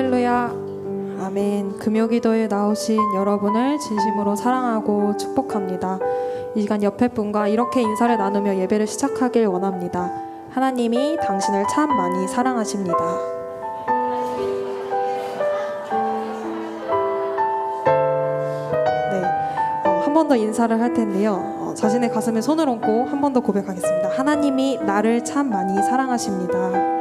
할렐루야. 아멘. 금요기도에 나오신 여러분을 진심으로 사랑하고 축복합니다. 이 시간 옆에 분과 이렇게 인사를 나누며 예배를 시작하길 원합니다. 하나님이 당신을 참 많이 사랑하십니다. 한 번 더 인사를 할 텐데요. 자신의 가슴에 손을 얹고 한 번 더 고백하겠습니다. 하나님이 나를 참 많이 사랑하십니다.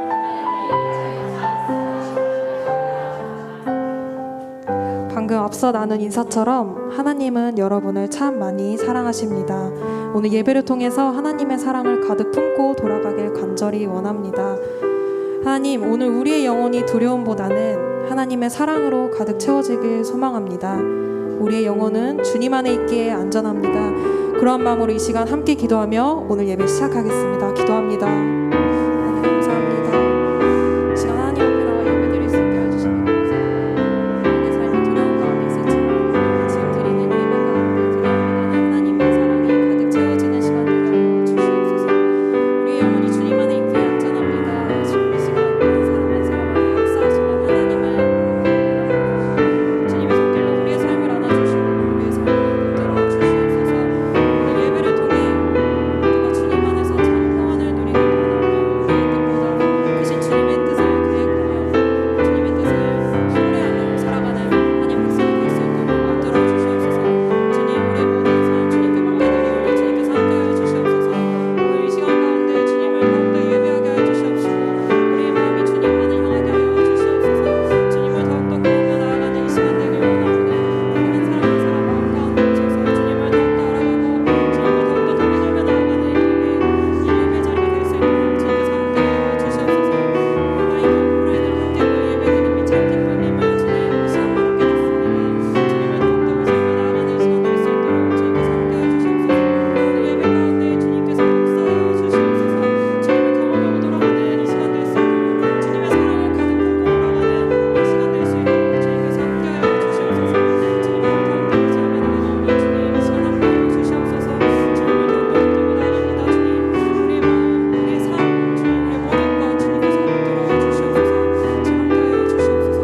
방금 앞서 나눈 인사처럼 하나님은 여러분을 참 많이 사랑하십니다. 오늘 예배를 통해서 하나님의 사랑을 가득 품고 돌아가길 간절히 원합니다. 하나님, 오늘 우리의 영혼이 두려움보다는 하나님의 사랑으로 가득 채워지길 소망합니다. 우리의 영혼은 주님 안에 있기에 안전합니다. 그러한 마음으로 이 시간 함께 기도하며 오늘 예배 시작하겠습니다. 기도합니다. 하나님 감사합니다. 이 시간 하나님 앞에 나와 예배드릴 수 있게 해주시면 감사합니다. 내 삶에 두려운 마음이 있을지만 지금 드리는 예배 가운데 두려움보다는 하나님의 사랑이 가득 채워지는 시간 되게 주시옵소서. 우리의 영혼이 주님 안에 있기에 안전합니다. 지금 이 시간 한 사람 안에 역사하시는 하나님을 주님의 손길로 우리의 삶을 안아주시고 우리의 삶을 붙들어 주시옵소서. 오늘 예배를 통해 우리가 주님 안에서 참 평안을 누리고 돌아오며 우리의 뜻보다 크신 주님의 뜻을 계획하며 주님의 뜻을 신뢰하며 살아가는 하나님 백성이 될 수 있도록 만들어 주시옵소서. 주님, 우리의 모든 삶 주님께 맡겨드리오니 주님께서 함께하여 주시옵소서. 오늘 이 시간 가운데 주님을 더욱더 예배하게 하여 주시옵시고 우리의 마음이 주님만을 향하게 하여 주시옵소서. 주님을 더욱더 구하며 나아가는 이 시간 되길 원하오니 한 사람 한 사람 마음 가운데 오셔서 주님을 더욱더 알아가고 주님을 더욱더 동행하며 나아가는 이 예배 자리가 될 수 있도록 주님께서 함께하여 주시옵소서. 오라이들 함께 모여 예배드림이 참 기쁨임을 주님 이 시간 바로 깨닫습니다. 주님을 더욱더 의지하며 나아가는 이 시간 될 수 있도록 주님께서 함께하여 주시옵소서. 오늘 예배 가운데 주님께서 역사하여 주시옵소서. 주님을 경험하고 돌아가는 이 시간 될 수 있도록 주님의 사랑을 가득 품고 돌아가는 이 시간 될 수 있도록 주님께서 함께하여 주시옵소서. 주님을 더욱더 의지하며 나아가오니 주님 이 시간 함께하여 주시옵소서. 주님을 더욱더 붙들고 나아갑니다. 주님, 우리의 마음, 우리의 삶, 주님 우리의 모든 것 주님께서 붙들어 주시옵소서. 주님 함께하여 주시옵소서.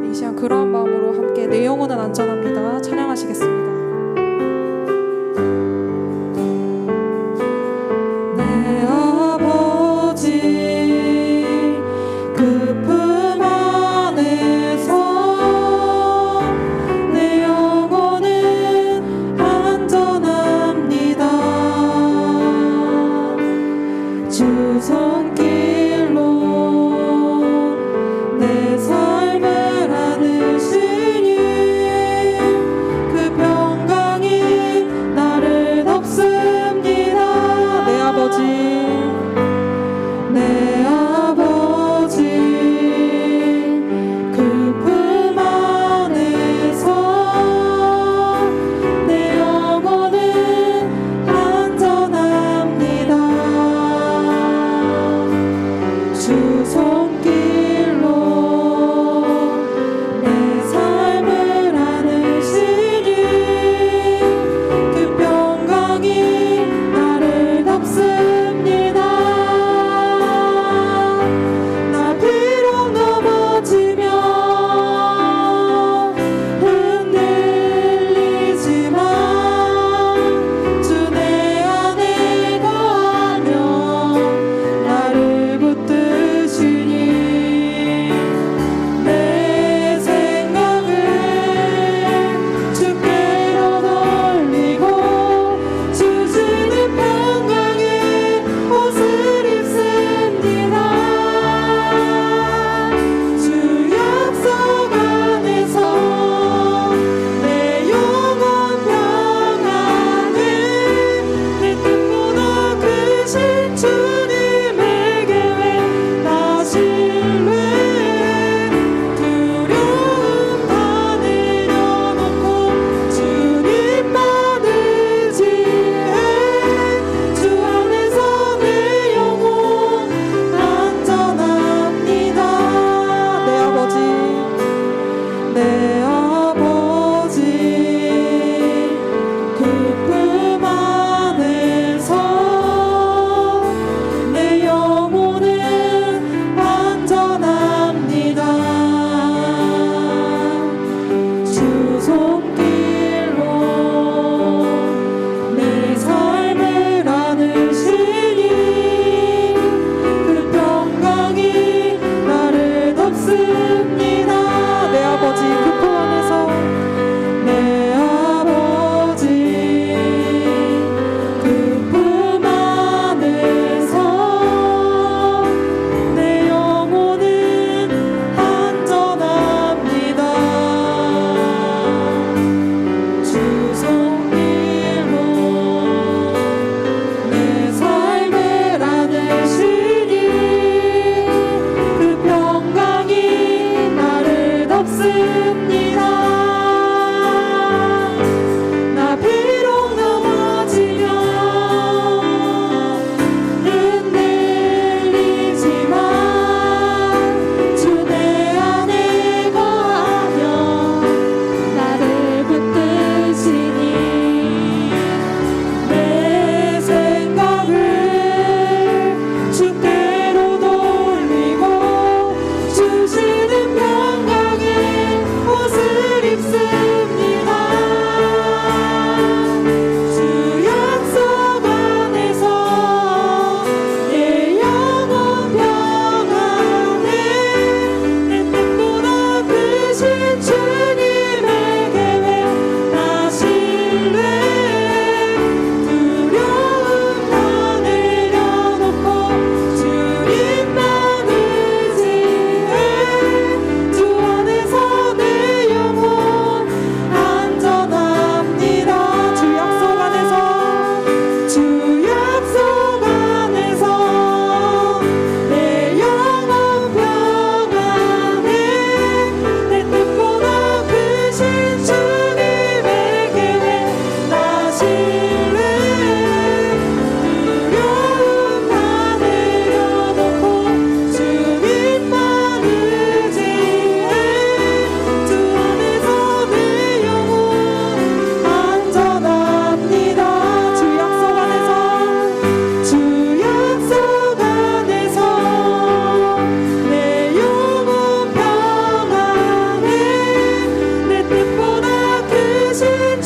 이 시간 그러한 마음으로 함께 내 영혼은 안전합니다. 찬양하시겠습니다. 내 아버지 그 품 안에서 내 영혼은 안전합니다. 주 손길로 내 삶을 안으시니 그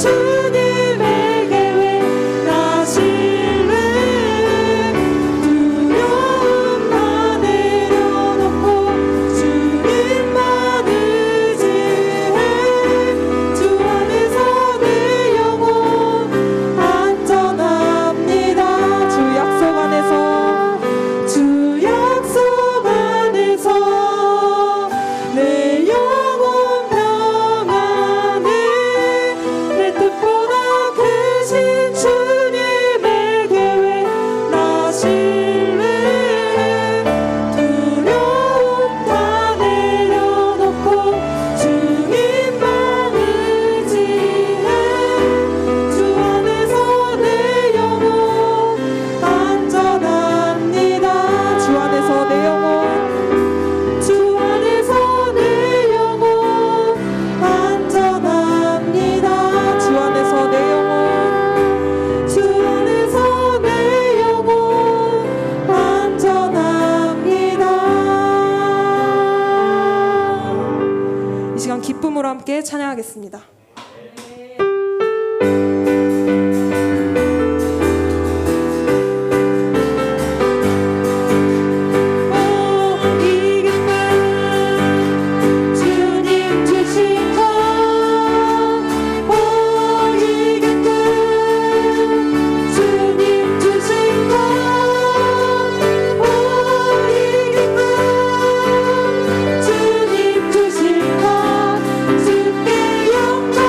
주님에게 왜 나실래 두려움 다 내려놓고 주님만 의지해 주 안에서 내 영혼 안전합니다. 주 약속 안에서 주 약속 안에서 내 영혼 평안해 내 뜻보다 크신 주님에게 왜 나실래 두려움 다 내려놓고 주님만 의지해 주 안에서 내 영혼 안전합니다. 주 안에서 내 영혼 주 안에서 내 영혼 안전합니다. 주 안에서 내 영혼 주 안에서 내 영혼 안전합니다. 이 시간 기쁨으로 함께 찬양하겠습니다. 이 기쁨 주님 주신 것 이 기쁨 주님 주신 것 이 기쁨 주님 주신 것 주께 영광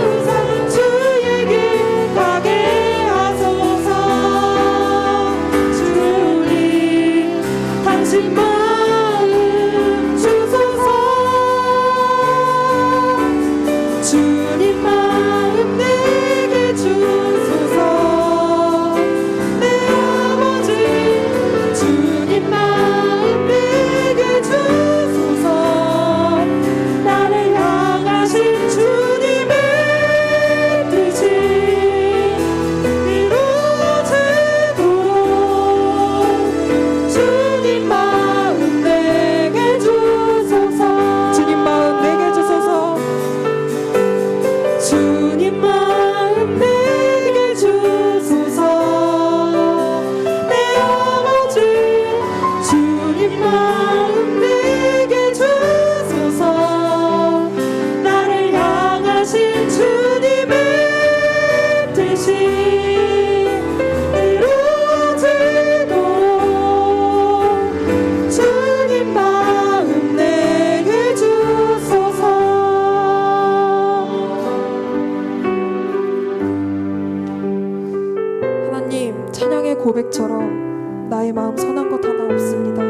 우선 주의 길 가게 하소서. 주님 당신 마음 주소서. 주님 마음 내게 주소서. 내 아버지 주님 마음 내게 주소서. 나를 향하신 주님의 뜻이 이루어지도록 주님 마음 내게 주소서. 주님 마음 내게 주소서. 주님 마음 내게 주소서. 내 아버지 주님 마음 내게 주소서. 나를 향하신 주님의 뜻이 이루어지도록 주님 마음 내게 주소서. 하나님, 찬양의 고백처럼 나의 마음 선한 것 하나 없습니다.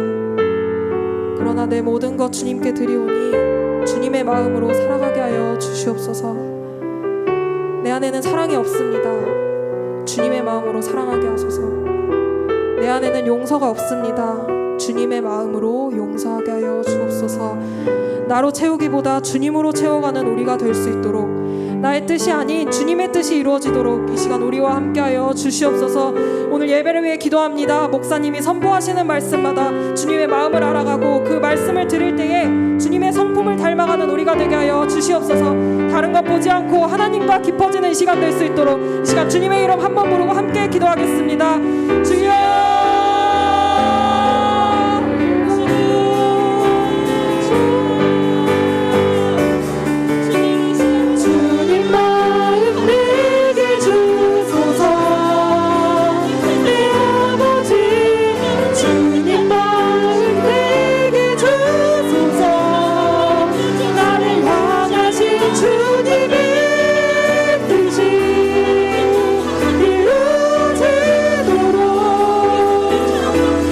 그러나 내 모든 것 주님께 드리오니 주님의 마음으로 살아가게 하여 주시옵소서. 내 안에는 사랑이 없습니다. 주님의 마음으로 사랑하게 하소서. 내 안에는 용서가 없습니다. 주님의 마음으로 용서하게 하여 주옵소서. 나로 채우기보다 주님으로 채워가는 우리가 될 수 있도록, 나의 뜻이 아닌 주님의 뜻이 이루어지도록 이 시간 우리와 함께하여 주시옵소서. 오늘 예배를 위해 기도합니다. 목사님이 선포하시는 말씀마다 주님의 마음을 알아가고 그 말씀을 들을 때에 주님의 성품을 닮아가는 우리가 되게 하여 주시옵소서. 다른 것 보지 않고 하나님과 깊어지는 이 시간 될 수 있도록 이 시간 주님의 이름 한번 부르고 함께 기도하겠습니다. 주여 주님 마음 내게 주소서. 내 아버지 주님 마음 내게 주소서. 나를 향하신 주님의 뜻이 이루어지도록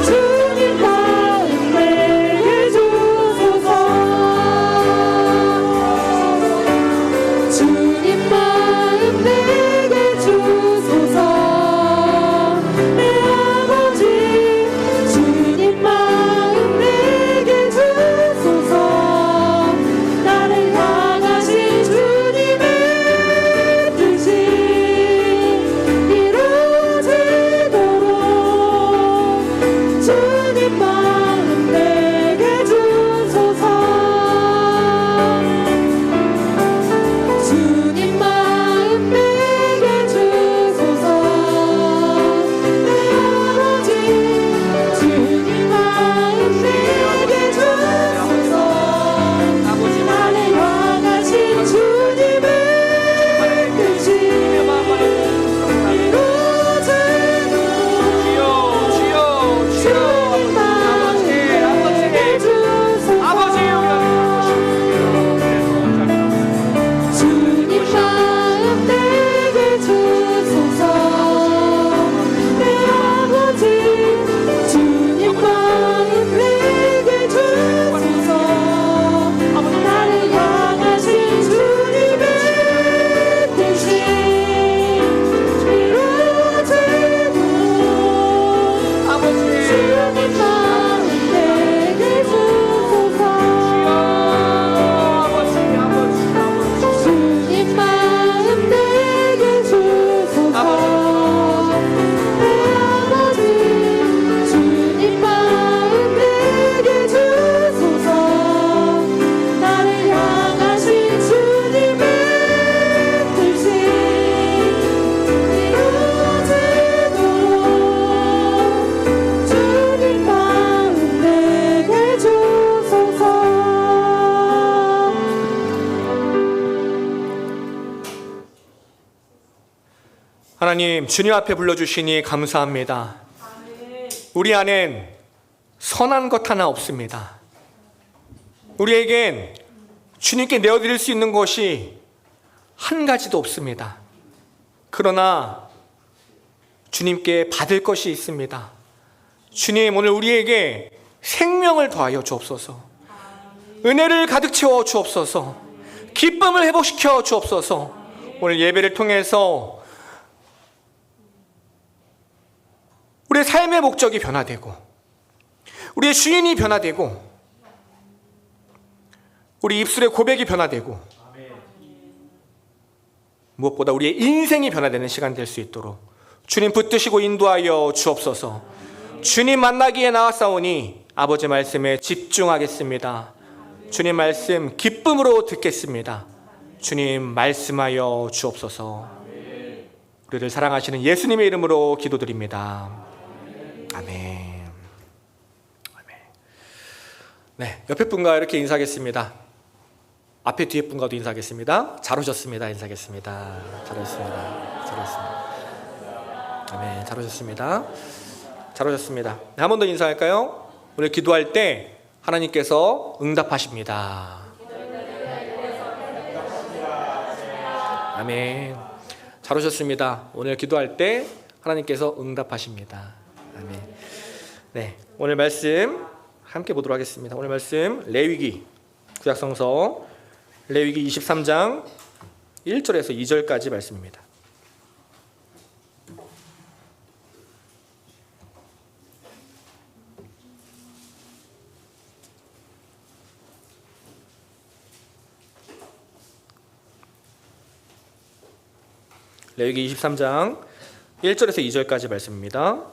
주님 마음 내게 주소서. 주님 마음 내게 주소서. 내 아버지 주님 마음 내게 주소서. 나를 향하신 주님의 뜻이 이루어지도록 주님 마음 내게 주소서. 주님 마음 내게 주소서. 내 아버지 주님 마음 내게 주소서. 나를 향하신 주님의 뜻이 이루어지도록 주님 마음 내게 주소서. 주님 마음 내게 주소서. 내 아버지 주님 마음 내게 주소서. 나를 향하신 주님의 뜻이 이루어지도록 주님 마음 내게 주소서. 주님 마음 내게 주소서. 내 아버지 주님 마음 내게 주소서. 나를 향하신 주님의 뜻이 이루어지도록 주님 마음 내게 주소서. 하나님, 주님 앞에 불러주시니 감사합니다. 우리 안엔 선한 것 하나 없습니다. 우리에겐 주님께 내어드릴 수 있는 것이 한 가지도 없습니다. 그러나 주님께 받을 것이 있습니다. 주님, 오늘 우리에게 생명을 더하여 주옵소서. 은혜를 가득 채워 주옵소서. 기쁨을 회복시켜 주옵소서. 오늘 예배를 통해서 우리의 삶의 목적이 변화되고, 우리의 주인이 변화되고, 우리 입술의 고백이 변화되고, 무엇보다 우리의 인생이 변화되는 시간 될 수 있도록 주님 붙드시고 인도하여 주옵소서. 주님 만나기에 나왔사오니 아버지 말씀에 집중하겠습니다. 주님 말씀 기쁨으로 듣겠습니다. 주님 말씀하여 주옵소서. 우리를 사랑하시는 예수님의 이름으로 기도드립니다. 아멘. 아멘. 네, 옆에 분과 이렇게 인사하겠습니다. 앞에 뒤에 분과도 인사하겠습니다. 잘 오셨습니다. 인사하겠습니다. 잘 오셨습니다. 잘 오셨습니다. 아멘. 잘 오셨습니다. 잘 오셨습니다. 네, 한 번 더 인사할까요? 오늘 기도할 때 하나님께서 응답하십니다. 아멘. 잘 오셨습니다. 오늘 기도할 때 하나님께서 응답하십니다. 아멘. 네, 오늘 말씀 함께 보도록 하겠습니다. 오늘 말씀 레위기 구약성서 레위기 23장 1절에서 2절까지 말씀입니다. 레위기 23장 1절에서 2절까지 말씀입니다.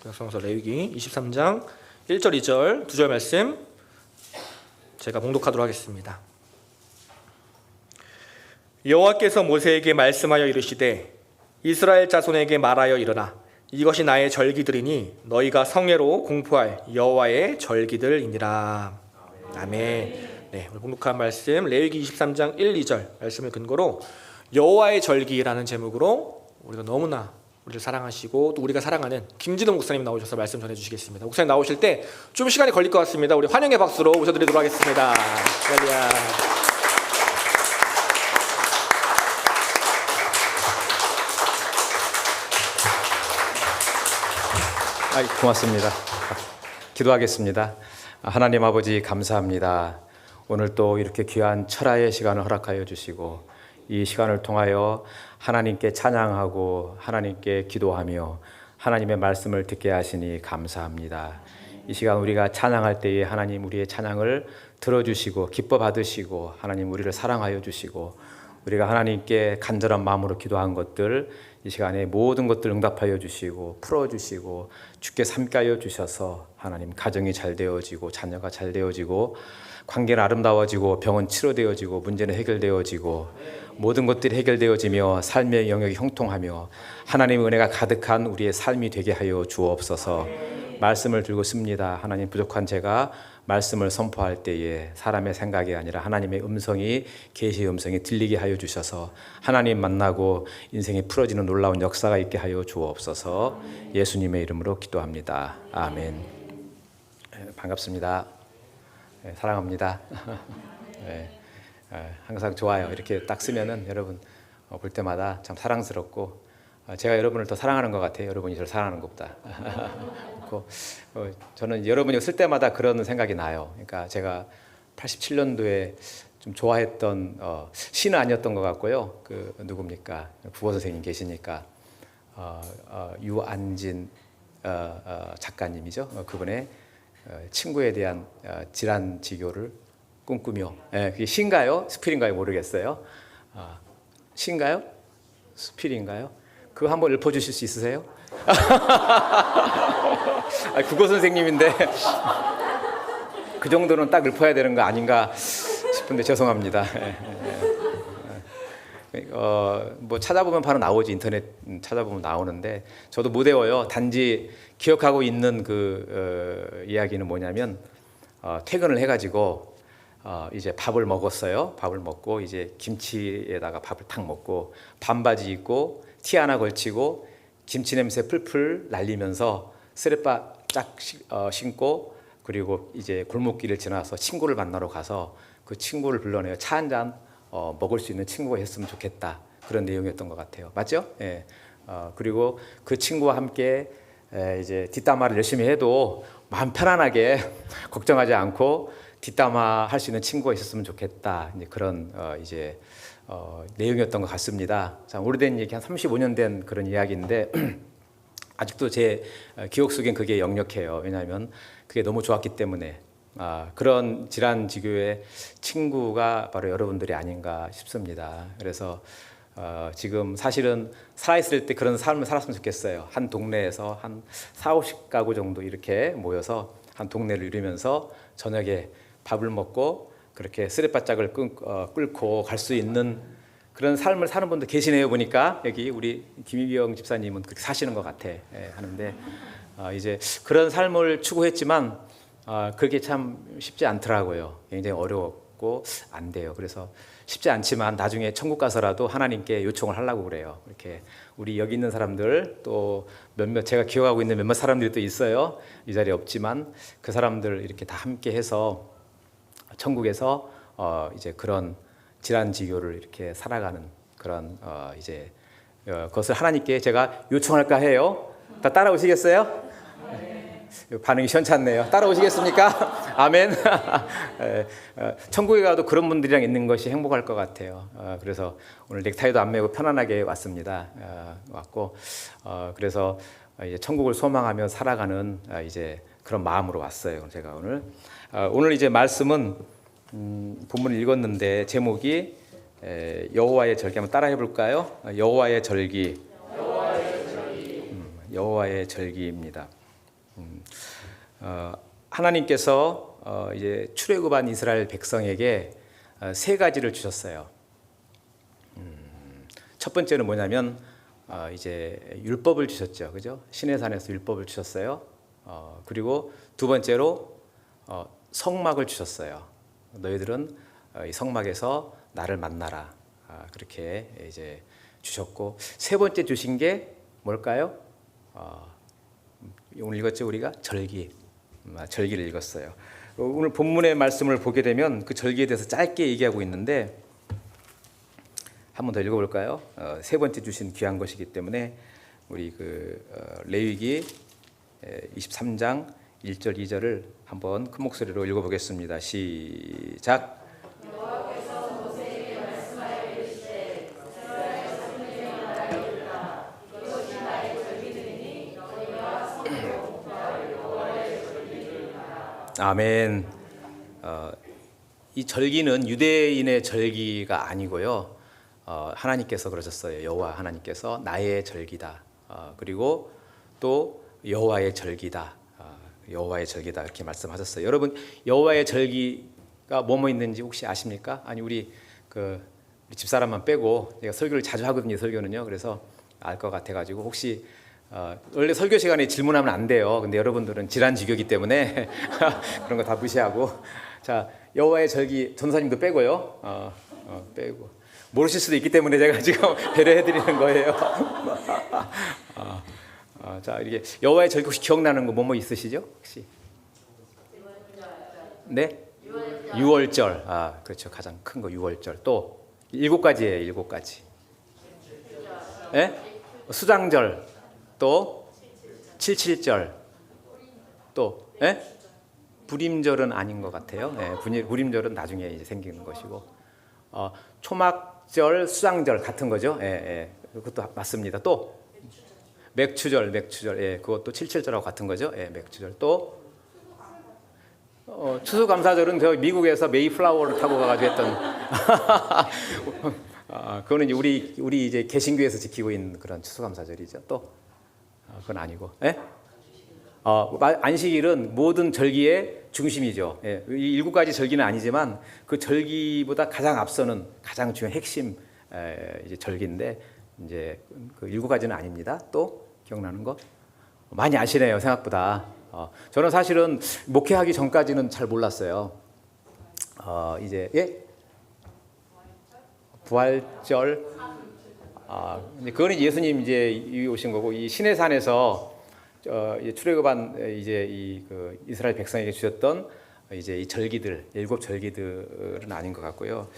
구약성서 레위기 23장 1절, 2절, 2절 말씀 제가 봉독하도록 하겠습니다. 여호와께서 모세에게 말씀하여 이르시되 이스라엘 자손에게 말하여 이르라. 이것이 나의 절기들이니 너희가 성회로 공포할 여호와의 절기들이니라. 아멘. 네, 오늘 봉독한 말씀 레위기 23장 1, 2절 말씀을 근거로 여호와의 절기라는 제목으로 우리가 너무나 우리를 사랑하시고 또 우리가 사랑하는 김진호 목사님 나오셔서 말씀 전해주시겠습니다. 목사님 나오실 때 좀 시간이 걸릴 것 같습니다. 우리 환영의 박수로 모셔드리도록 하겠습니다. 할렐루야. 고맙습니다. 기도하겠습니다. 하나님 아버지 감사합니다. 오늘 또 이렇게 귀한 철야의 시간을 허락하여 주시고 이 시간을 통하여 하나님께 찬양하고 하나님께 기도하며 하나님의 말씀을 듣게 하시니 감사합니다. 이 시간 우리가 찬양할 때에 하나님 우리의 찬양을 들어주시고 기뻐 받으시고 하나님 우리를 사랑하여 주시고 우리가 하나님께 간절한 마음으로 기도한 것들 이 시간에 모든 것들 응답하여 주시고 풀어주시고 주께 삼게 하여 주셔서 하나님 가정이 잘 되어지고 자녀가 잘 되어지고 관계는 아름다워지고 병은 치료되어지고 문제는 해결되어지고 모든 것들이 해결되어지며 삶의 영역이 형통하며 하나님의 은혜가 가득한 우리의 삶이 되게 하여 주옵소서. 말씀을 들고 씁니다. 하나님 부족한 제가 말씀을 선포할 때에 사람의 생각이 아니라 하나님의 음성이 계시의 음성이 들리게 하여 주셔서 하나님 만나고 인생이 풀어지는 놀라운 역사가 있게 하여 주옵소서. 예수님의 이름으로 기도합니다. 아멘. 반갑습니다. 사랑합니다. 항상 좋아요. 이렇게 딱 쓰면은 여러분 볼 때마다 참 사랑스럽고 제가 여러분을 더 사랑하는 것 같아요. 여러분이 저를 사랑하는 것보다. 저는 여러분이 쓸 때마다 그런 생각이 나요. 그러니까 제가 87년도에 좀 좋아했던 시는 아니었던 것 같고요. 그 누굽니까? 국어 선생님 계시니까 유안진 작가님이죠. 그분의 친구에 대한 질환치료를 꿈꾸며 그게 시인가요? 스필인가요? 모르겠어요. 시인가요? 스필인가요? 그거 한번 읊어주실 수 있으세요? 국어 선생님인데 그 정도는 딱 읊어야 되는 거 아닌가 싶은데 죄송합니다. 뭐 찾아보면 바로 나오지. 인터넷 찾아보면 나오는데 저도 못 외워요. 단지 기억하고 있는 그 이야기는 뭐냐면 퇴근을 해가지고 이제 밥을 먹었어요. 밥을 먹고 이제 김치에다가 밥을 탁 먹고 반바지 입고 티 하나 걸치고 김치 냄새 풀풀 날리면서 쓰레빠 쫙 신고 그리고 이제 골목길을 지나서 친구를 만나러 가서 그 친구를 불러내어 차 한 잔 먹을 수 있는 친구가 있으면 좋겠다. 그런 내용이었던 것 같아요. 맞죠? 예. 그리고 그 친구와 함께 이제 뒷담화를 열심히 해도 마음 편안하게 걱정하지 않고 뒷담화 할 수 있는 친구가 있었으면 좋겠다. 이제 그런 이제 내용이었던 것 같습니다. 자, 오래된 얘기 한 35년 된 그런 이야기인데 아직도 제 기억 속엔 그게 역력해요. 왜냐하면 그게 너무 좋았기 때문에. 그런 질환지교의 친구가 바로 여러분들이 아닌가 싶습니다. 그래서 지금 사실은 살아있을 때 그런 삶을 살았으면 좋겠어요. 한 동네에서 한 4, 50가구 정도 이렇게 모여서 한 동네를 이루면서 저녁에 밥을 먹고 그렇게 쓰레바짝을 끌고 갈 수 있는 그런 삶을 사는 분도 계시네요. 보니까 여기 우리 김희경 집사님은 그렇게 사시는 것 같아 하는데 이제 그런 삶을 추구했지만 그게 참 쉽지 않더라고요. 굉장히 어렵고 안 돼요. 그래서 쉽지 않지만 나중에 천국 가서라도 하나님께 요청을 하려고 그래요. 이렇게 우리 여기 있는 사람들 또 몇몇 제가 기억하고 있는 몇몇 사람들이 또 있어요. 이 자리에 없지만 그 사람들 이렇게 다 함께 해서 천국에서 이제 그런 질환지교를 이렇게 살아가는 그런 이제 그것을 하나님께 제가 요청할까 해요. 다 따라오시겠어요? 반응이 시원찮네요. 따라오시겠습니까? 아멘. 천국에 가도 그런 분들이랑 있는 것이 행복할 것 같아요. 그래서 오늘 넥타이도 안 매고 편안하게 왔습니다. 왔고 그래서 이제 천국을 소망하며 살아가는 이제 그런 마음으로 왔어요. 제가 오늘 이제 말씀은 본문을 읽었는데 제목이 여호와의 절기 한번 따라해 볼까요? 여호와의 절기. 여호와의 절기입니다. 하나님께서 이제 출애굽한 이스라엘 백성에게 세 가지를 주셨어요. 첫 번째는 뭐냐면 이제 율법을 주셨죠, 그죠? 시내산에서 율법을 주셨어요. 그리고 두 번째로 성막을 주셨어요. 너희들은 이 성막에서 나를 만나라. 그렇게 이제 주셨고 세 번째 주신 게 뭘까요? 오늘 읽었죠, 우리가 절기를 읽었어요. 오늘 본문의 말씀을 보게 되면 그 절기에 대해서 짧게 얘기하고 있는데 한 번 더 읽어볼까요? 세 번째 주신 귀한 것이기 때문에 우리 레위기 23장 1절 2절을 한번 큰 목소리로 읽어보겠습니다. 시작. 아멘. 이 절기는 유대인의 절기가 아니고요. 하나님께서 그러셨어요. 여호와 하나님께서 나의 절기다. 그리고 또 여호와의 절기다. 여호와의 절기다 이렇게 말씀하셨어요. 여러분 여호와의 절기가 뭐뭐 있는지 혹시 아십니까? 아니 우리 집사람만 빼고 제가 설교를 자주 하거든요. 설교는요. 그래서 알 것 같아가지고 혹시 원래 설교 시간에 질문하면 안 돼요. 근데 여러분들은 질환지교이기 때문에 그런 거 다 무시하고 자 여호와의 절기 전사님도 빼고요. 빼고 모르실 수도 있기 때문에 제가 지금 배려해드리는 거예요. 자 이렇게 여호와의 절기 혹시 기억나는 거 뭐뭐 있으시죠? 혹시? 네? 6월절. 그렇죠. 가장 큰 거 6월절. 또 7가지예요. 7가지. 네? 수장절. 또 77절. 또 불임절은 아닌 것 같아요. 불임절은 나중에 이제 생기는 것이고 초막절, 수장절 같은 거죠. 그것도 맞습니다. 또 맥추절, 그것도 77절하고 같은 거죠. 맥추절. 또 추수감사절은 저 미국에서 메이플라워를 타고 가가지고 했던 그거는 이제 우리 이제 개신교에서 지키고 있는 그런 추수감사절이죠. 또 그건 아니고, 안식일은 모든 절기의 중심이죠. 이 7가지 절기는 아니지만 그 절기보다 가장 앞서는 가장 중요한 핵심 이제 절기인데 이제 그 7가지는 아닙니다. 또 기억나는 거 많이 아시네요, 생각보다. 저는 사실은 목회하기 전까지는 잘 몰랐어요. 이제 부활절. 그거는 예수님 이제 오신 거고 이 시내산에서 이제 출애굽한 이제 이스라엘 백성에게 주셨던 이제 이 절기들, 7절기들은 아닌 것 같고요.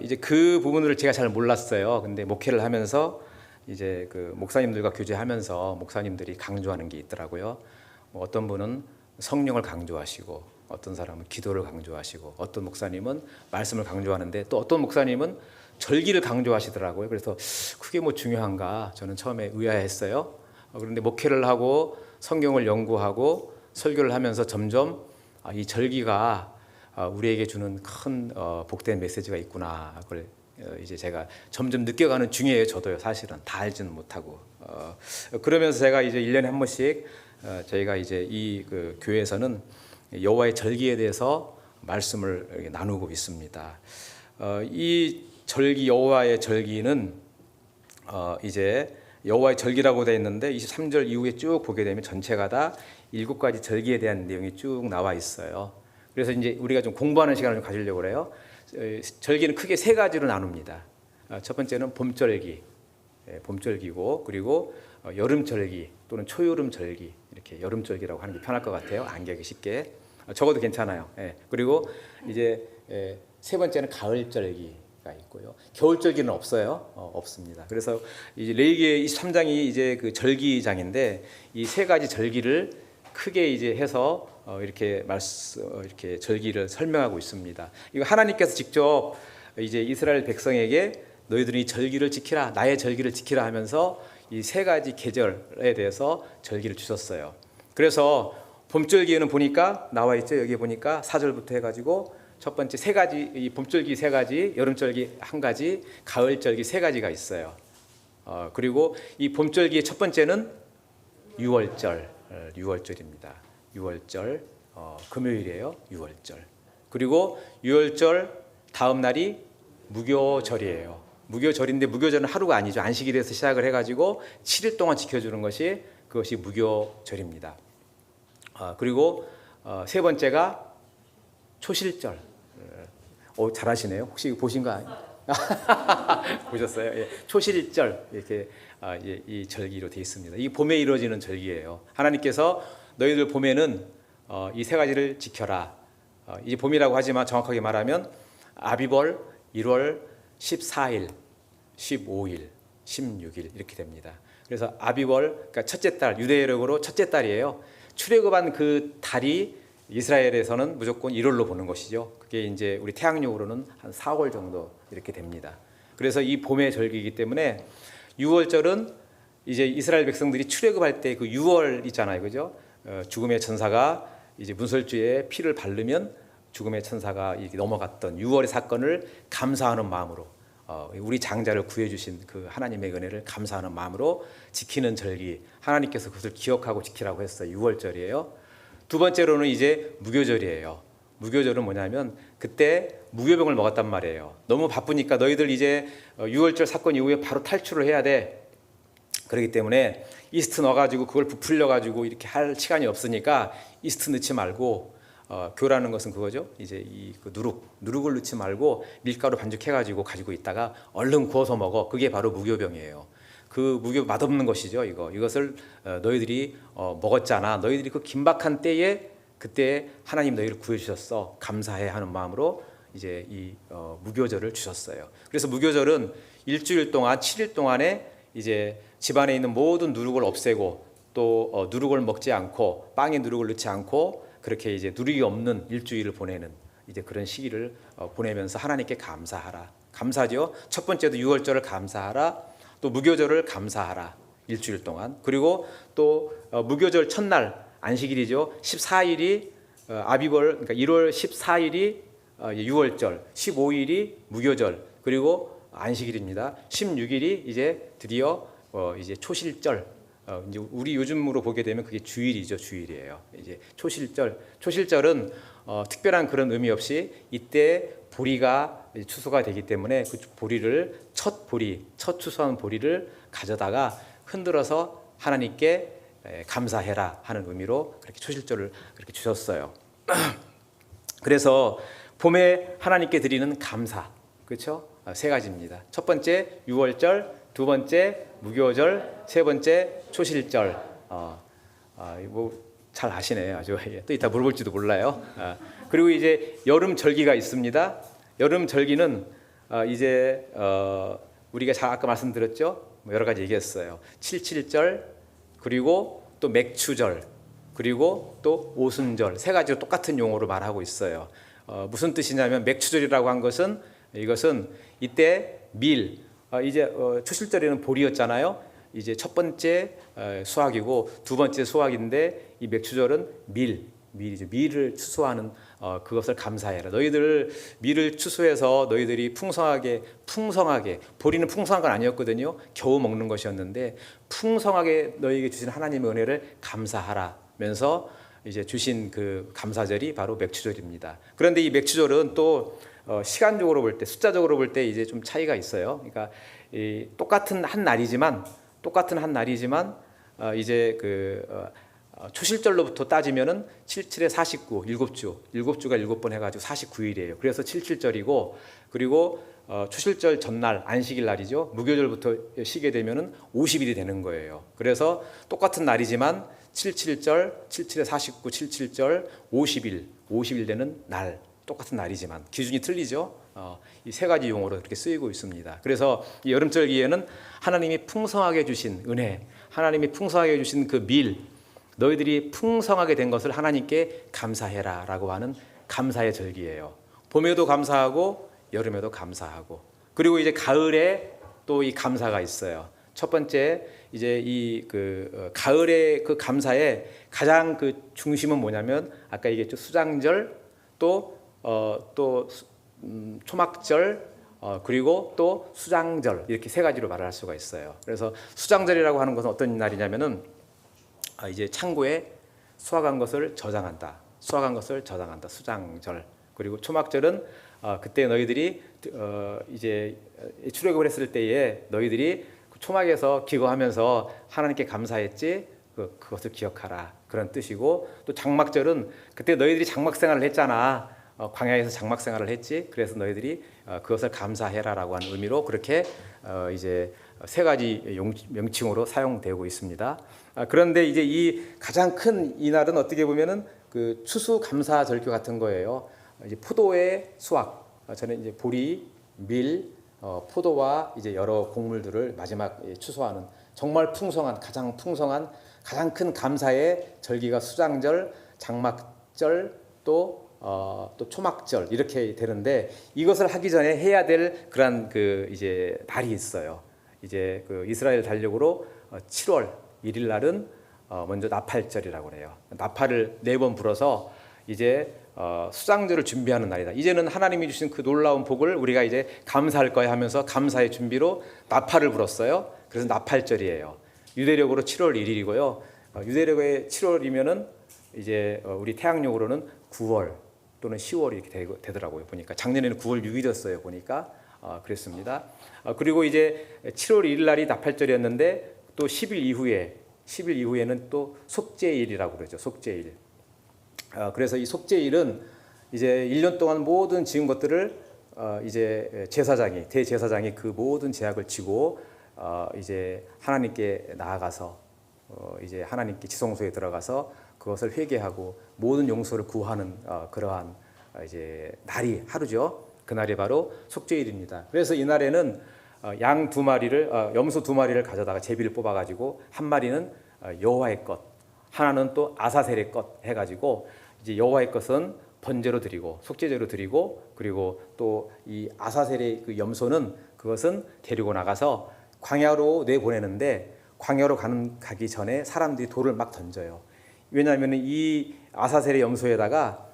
이제 그 부분을 제가 잘 몰랐어요. 근데 목회를 하면서 이제 그 목사님들과 교제하면서 목사님들이 강조하는 게 있더라고요. 뭐 어떤 분은 성령을 강조하시고, 어떤 사람은 기도를 강조하시고, 어떤 목사님은 말씀을 강조하는데, 또 어떤 목사님은 절기를 강조하시더라고요. 그래서 그게 뭐 중요한가 저는 처음에 의아했어요. 그런데 목회를 하고 성경을 연구하고 설교를 하면서 점점 이 절기가 우리에게 주는 큰 복된 메시지가 있구나. 그걸 이제 제가 점점 느껴가는 중이에요. 저도요. 사실은 다 알지는 못하고. 그러면서 제가 이제 1년에 한 번씩 저희가 이제 그 교회에서는 여호와의 절기에 대해서 말씀을 이렇게 나누고 있습니다. 이 절기, 여호와의 절기는 이제 여호와의 절기라고 되어 있는데 23절 이후에 쭉 보게 되면 전체가 다 7가지 절기에 대한 내용이 쭉 나와 있어요. 그래서 이제 우리가 좀 공부하는 시간을 좀 가지려고 그래요. 절기는 크게 3가지로 나눕니다. 첫 번째는 봄절기, 봄절기고, 그리고 여름절기 또는 초여름절기, 이렇게 여름절기라고 하는 게 편할 것 같아요. 안기하기 쉽게. 적어도 괜찮아요. 그리고 이제 3번째는 가을절기. 있고요. 겨울절기는 없어요. 없습니다. 그래서 이제 레위기 23장이 이제 그 절기장인데 이 3가지 절기를 크게 이제 해서 이렇게 이렇게 절기를 설명하고 있습니다. 이거 하나님께서 직접 이제 이스라엘 백성에게 너희들이 절기를 지키라, 나의 절기를 지키라 하면서 이 3가지 계절에 대해서 절기를 주셨어요. 그래서 봄절기에는 보니까 나와 있죠. 여기 보니까 4절부터 해가지고 첫 번째 3가지, 이 봄절기 3가지, 여름절기 1가지, 가을절기 3가지가 있어요. 그리고 이 봄절기의 첫 번째는 6월절, 6월절입니다. 6월절, 금요일이에요. 6월절. 그리고 6월절 다음 날이 무교절이에요. 무교절인데 무교절은 하루가 아니죠. 안식일에서 시작을 해가지고 7일 동안 지켜주는 것이 그것이 무교절입니다. 그리고 3번째가 초실절. 잘하시네요. 혹시 보신 거 아니에요? 보셨어요? 예. 초실절 이렇게 이 절기로 되어 있습니다. 이 봄에 이루어지는 절기예요. 하나님께서 너희들 봄에는 이 3가지를 지켜라. 이제 봄이라고 하지만 정확하게 말하면 아비벌 1월 14일, 15일, 16일 이렇게 됩니다. 그래서 아비벌, 그러니까 첫째 달, 유대력으로 첫째 달이에요. 출애굽한 그 달이 이스라엘에서는 무조건 1월로 보는 것이죠. 그게 이제 우리 태양력으로는 한 4월 정도 이렇게 됩니다. 그래서 이 봄의 절기이기 때문에 6월절은 이제 이스라엘 백성들이 출애굽할 때 그 6월 있잖아요, 그죠? 죽음의 천사가 이제 문설주에 피를 바르면 죽음의 천사가 이렇게 넘어갔던 6월의 사건을 감사하는 마음으로 우리 장자를 구해주신 그 하나님의 은혜를 감사하는 마음으로 지키는 절기. 하나님께서 그것을 기억하고 지키라고 했어요. 6월절이에요. 두 번째로는 이제 무교절이에요. 무교절은 뭐냐면 그때 무교병을 먹었단 말이에요. 너무 바쁘니까 너희들 이제 6월절 사건 이후에 바로 탈출을 해야 돼. 그렇기 때문에 이스트 넣어가지고 그걸 부풀려가지고 이렇게 할 시간이 없으니까 이스트 넣지 말고 교라는 것은 그거죠. 이제 그 누룩을 넣지 말고 밀가루 반죽해가지고 가지고 있다가 얼른 구워서 먹어. 그게 바로 무교병이에요. 그 무교 맛없는 것이죠. 이것을 너희들이 먹었잖아. 너희들이 그 긴박한 때에 그때 하나님 너희를 구해주셨어. 감사해 하는 마음으로 이제 이 무교절을 주셨어요. 그래서 무교절은 일주일 동안 7일 동안에 이제 집안에 있는 모든 누룩을 없애고 또 누룩을 먹지 않고 빵에 누룩을 넣지 않고 그렇게 이제 누룩이 없는 일주일을 보내는 이제 그런 시기를 보내면서 하나님께 감사하라. 감사죠. 첫 번째도 6월절을 감사하라. 또 무교절을 감사하라. 일주일 동안. 그리고 또 무교절 첫날 안식일이죠. 14일이 아비벌, 그러니까 1월 14일이 6월절, 15일이 무교절, 그리고 안식일입니다. 16일이 이제 드디어 이제 초실절. 이제 우리 요즘으로 보게 되면 그게 주일이죠. 주일이에요. 이제 초실절은 특별한 그런 의미 없이 이때 보리가 추수가 되기 때문에 그 보리를 첫 추수한 보리를 가져다가 흔들어서 하나님께 감사해라 하는 의미로 그렇게 초실절을 그렇게 주셨어요. 그래서 봄에 하나님께 드리는 감사, 그렇죠? 3가지입니다. 첫 번째 6월절, 두 번째 무교절, 세 번째 초실절. 잘 아시네 아주. 또 이따 물어볼지도 몰라요. 그리고 이제 여름 절기가 있습니다. 여름 절기는 이제 우리가 아까 말씀드렸죠. 여러 가지 얘기했어요. 칠칠절, 그리고 또 맥추절, 그리고 또 오순절, 세 가지로 똑같은 용어로 말하고 있어요. 무슨 뜻이냐면 맥추절이라고 한 것은 이것은 이때 밀, 이제 초실절에는 보리였잖아요. 이제 첫 번째 수확이고 두 번째 수확인데 이 맥추절은 밀이죠. 밀을 추수하는 그것을 감사해라. 너희들 밀을 추수해서 너희들이 풍성하게 보리는 풍성한 건 아니었거든요. 겨우 먹는 것이었는데 풍성하게 너희에게 주신 하나님의 은혜를 감사하라면서 이제 주신 그 감사절이 바로 맥추절입니다. 그런데 이 맥추절은 또 시간적으로 볼 때, 숫자적으로 볼 때 이제 좀 차이가 있어요. 그러니까 똑같은 한 날이지만 이제 초실절로부터 따지면은 77에 49, 7주, 7주가 7번 해가지고 49일이에요. 그래서 77절이고, 그리고 초실절 전날 안식일 날이죠. 무교절부터 쉬게 되면은 50일이 되는 거예요. 그래서 똑같은 날이지만 77절, 77에 49, 77절, 50일 되는 날, 똑같은 날이지만 기준이 틀리죠. 이 세 가지 용어로 그렇게 쓰이고 있습니다. 그래서 이 여름절기에는 하나님이 풍성하게 주신 은혜, 하나님이 풍성하게 주신 그 밀, 너희들이 풍성하게 된 것을 하나님께 감사해라 라고 하는 감사의 절기예요. 봄에도 감사하고 여름에도 감사하고, 그리고 이제 가을에 또 이 감사가 있어요. 첫 번째 이제 이 가을의 그 감사의 가장 그 중심은 뭐냐면 아까 얘기했죠. 수장절, 또 초막절, 그리고 또 수장절, 이렇게 세 가지로 말을 할 수가 있어요. 그래서 수장절이라고 하는 것은 어떤 날이냐면은 이제 창고에 수확한 것을 저장한다. 수장절. 그리고 초막절은 그때 너희들이 이제 출애굽을 했을 때에 너희들이 초막에서 기거하면서 하나님께 감사했지, 그것을 기억하라, 그런 뜻이고, 또 장막절은 그때 너희들이 장막 생활을 했잖아. 광야에서 장막 생활을 했지. 그래서 너희들이 그것을 감사해라라고 하는 의미로 그렇게 이제 세 가지 명칭으로 사용되고 있습니다. 그런데 이제 이 가장 큰 이날은 어떻게 보면은 그 추수감사절기 같은 거예요. 이제 포도의 수확, 저는 이제 보리, 밀, 포도와 이제 여러 곡물들을 마지막 추수하는 정말 풍성한, 가장 큰 감사의 절기가 수장절, 장막절, 또 초막절, 이렇게 되는데, 이것을 하기 전에 해야 될 그런 그 이제 날이 있어요. 이제 그 이스라엘 달력으로 7월 1일 날은 먼저 나팔절이라고 그래요. 나팔을 4번 불어서 이제 수장절을 준비하는 날이다. 이제는 하나님이 주신 그 놀라운 복을 우리가 이제 감사할 거야 하면서 감사의 준비로 나팔을 불었어요. 그래서 나팔절이에요. 유대력으로 7월 1일이고요. 유대력의 7월이면은 이제 우리 태양력으로는 9월 또는 10월 이렇게 되더라고요. 보니까 작년에는 9월 6일이었어요. 보니까 그랬습니다. 그리고 이제 7월 1일 날이 나팔절이었는데 또 10일 이후에는 또 속죄일이라고 그러죠. 속죄일. 그래서 이 속죄일은 이제 1년 동안 모든 지은 것들을 이제 대제사장이 그 모든 제약을 지고 이제 하나님께 나아가서 이제 하나님께 지성소에 들어가서 그것을 회개하고 모든 용서를 구하는 그러한 이제 날이 하루죠. 그날이 바로 속죄일입니다. 그래서 이 날에는 양 2마리를 염소 2마리를 가져다가 제비를 뽑아가지고 한 마리는 여호와의 것, 하나는 또 아사셀의 것 해가지고 이제 여호와의 것은 번제로 드리고 속죄제로 드리고, 그리고 또 이 아사셀의 그 염소는 그것은 데리고 나가서 광야로 내보내는데, 광야로 가기 전에 사람들이 돌을 막 던져요. 왜냐하면 이 아사셀의 염소에다가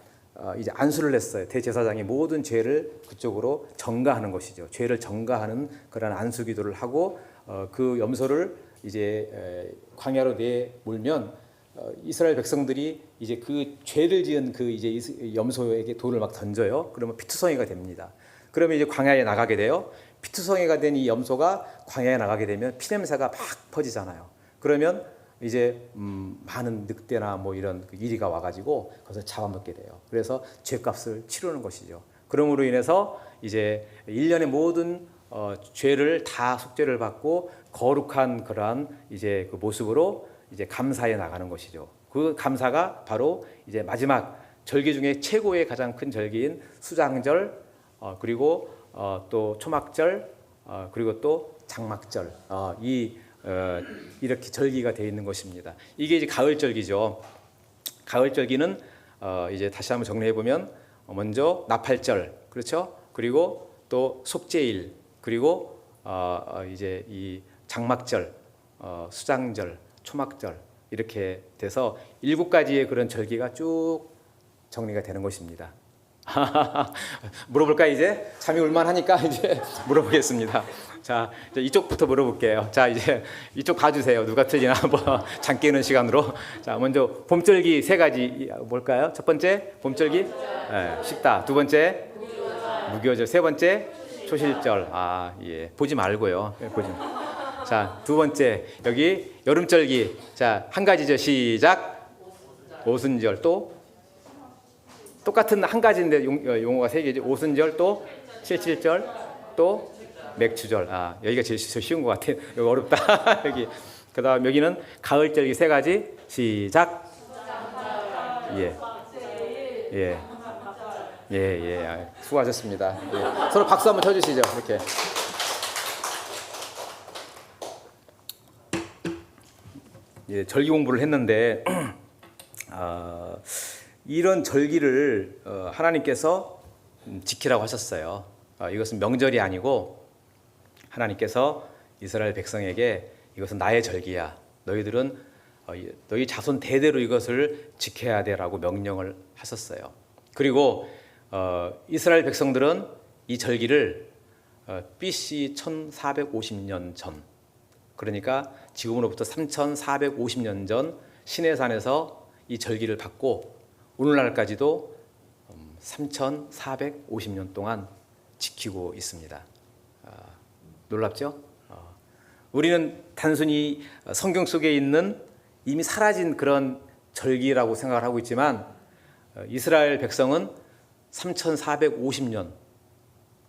이제 안수를 했어요. 대제사장이 모든 죄를 그쪽으로 전가하는 것이죠. 죄를 전가하는 그런 안수 기도를 하고 그 염소를 이제 광야로 내몰면 이스라엘 백성들이 이제 그 죄를 지은 그 이제 염소에게 돌을 막 던져요. 그러면 피투성이가 됩니다. 그러면 이제 광야에 나가게 돼요. 피투성이가 된 이 염소가 광야에 나가게 되면 피냄새가 막 퍼지잖아요. 그러면 이제 많은 늑대나 뭐 이런 그 이리가 와가지고 그것을 잡아먹게 돼요. 그래서 죄값을 치르는 것이죠. 그러므로 인해서 이제 1년의 모든 죄를 다 속죄를 받고 거룩한 그러한 이제 그 모습으로 이제 감사해 나가는 것이죠. 그 감사가 바로 이제 마지막 절기 중에 최고의 가장 큰 절기인 수장절, 그리고 또 초막절, 그리고 또 장막절, 이렇게 절기가 되어 있는 것입니다. 이게 이제 가을절기죠. 가을절기는 이제 다시 한번 정리해 보면 먼저 나팔절, 그렇죠? 그리고 또 속죄일, 그리고 이제 이 장막절, 수장절, 초막절 이렇게 돼서 7가지의 그런 절기가 쭉 정리가 되는 것입니다. 물어볼까 이제? 잠이 올만하니까 이제 물어보겠습니다. 자, 이제 이쪽부터 물어볼게요. 자, 이제 이쪽 봐주세요. 누가 틀리나 한번 잠 깨는 시간으로. 자, 먼저 봄절기 3가지 뭘까요? 첫 번째 봄절기, 쉽다. 두 번째 무교절, 세 번째 초실절. 예, 보지 말고요. 보지. 자, 두 번째 여기 여름절기. 자, 한 가지죠. 시작. 오순절. 또 똑같은 한 가지인데 용어가 3개죠. 오순절, 또 칠칠절, 또 맥추절. 여기가 제일 쉬운 것 같아요. 여기 어렵다. 여기. 그다음 여기는 가을절기 3가지. 시작. 수고하셨습니다. 예. 서로 박수 한번 쳐주시죠. 이렇게. 예, 절기 공부를 했는데 이런 절기를 하나님께서 지키라고 하셨어요. 이것은 명절이 아니고 하나님께서 이스라엘 백성에게 이것은 나의 절기야. 너희들은 너희 자손 대대로 이것을 지켜야 돼라고 명령을 하셨어요. 그리고 이스라엘 백성들은 이 절기를 BC 1450년 전, 그러니까 지금으로부터 3450년 전 시내산에서 이 절기를 받고 오늘날까지도 3450년 동안 지키고 있습니다. 놀랍죠? 우리는 단순히 성경 속에 있는 이미 사라진 그런 절기라고 생각을 하고 있지만 이스라엘 백성은 3450년,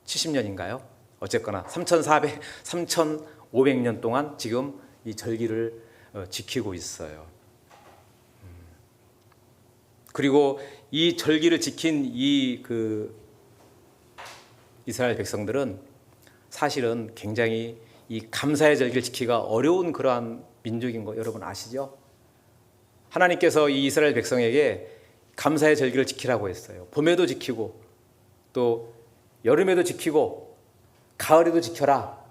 70년인가요? 어쨌거나 3500년 동안 지금 이 절기를 지키고 있어요. 그리고 이 절기를 지킨 이스라엘 백성들은 사실은 굉장히 이 감사의 절기를 지키기가 어려운 그러한 민족인 거 여러분 아시죠? 하나님께서 이 이스라엘 백성에게 감사의 절기를 지키라고 했어요. 봄에도 지키고 또 여름에도 지키고 가을에도 지켜라.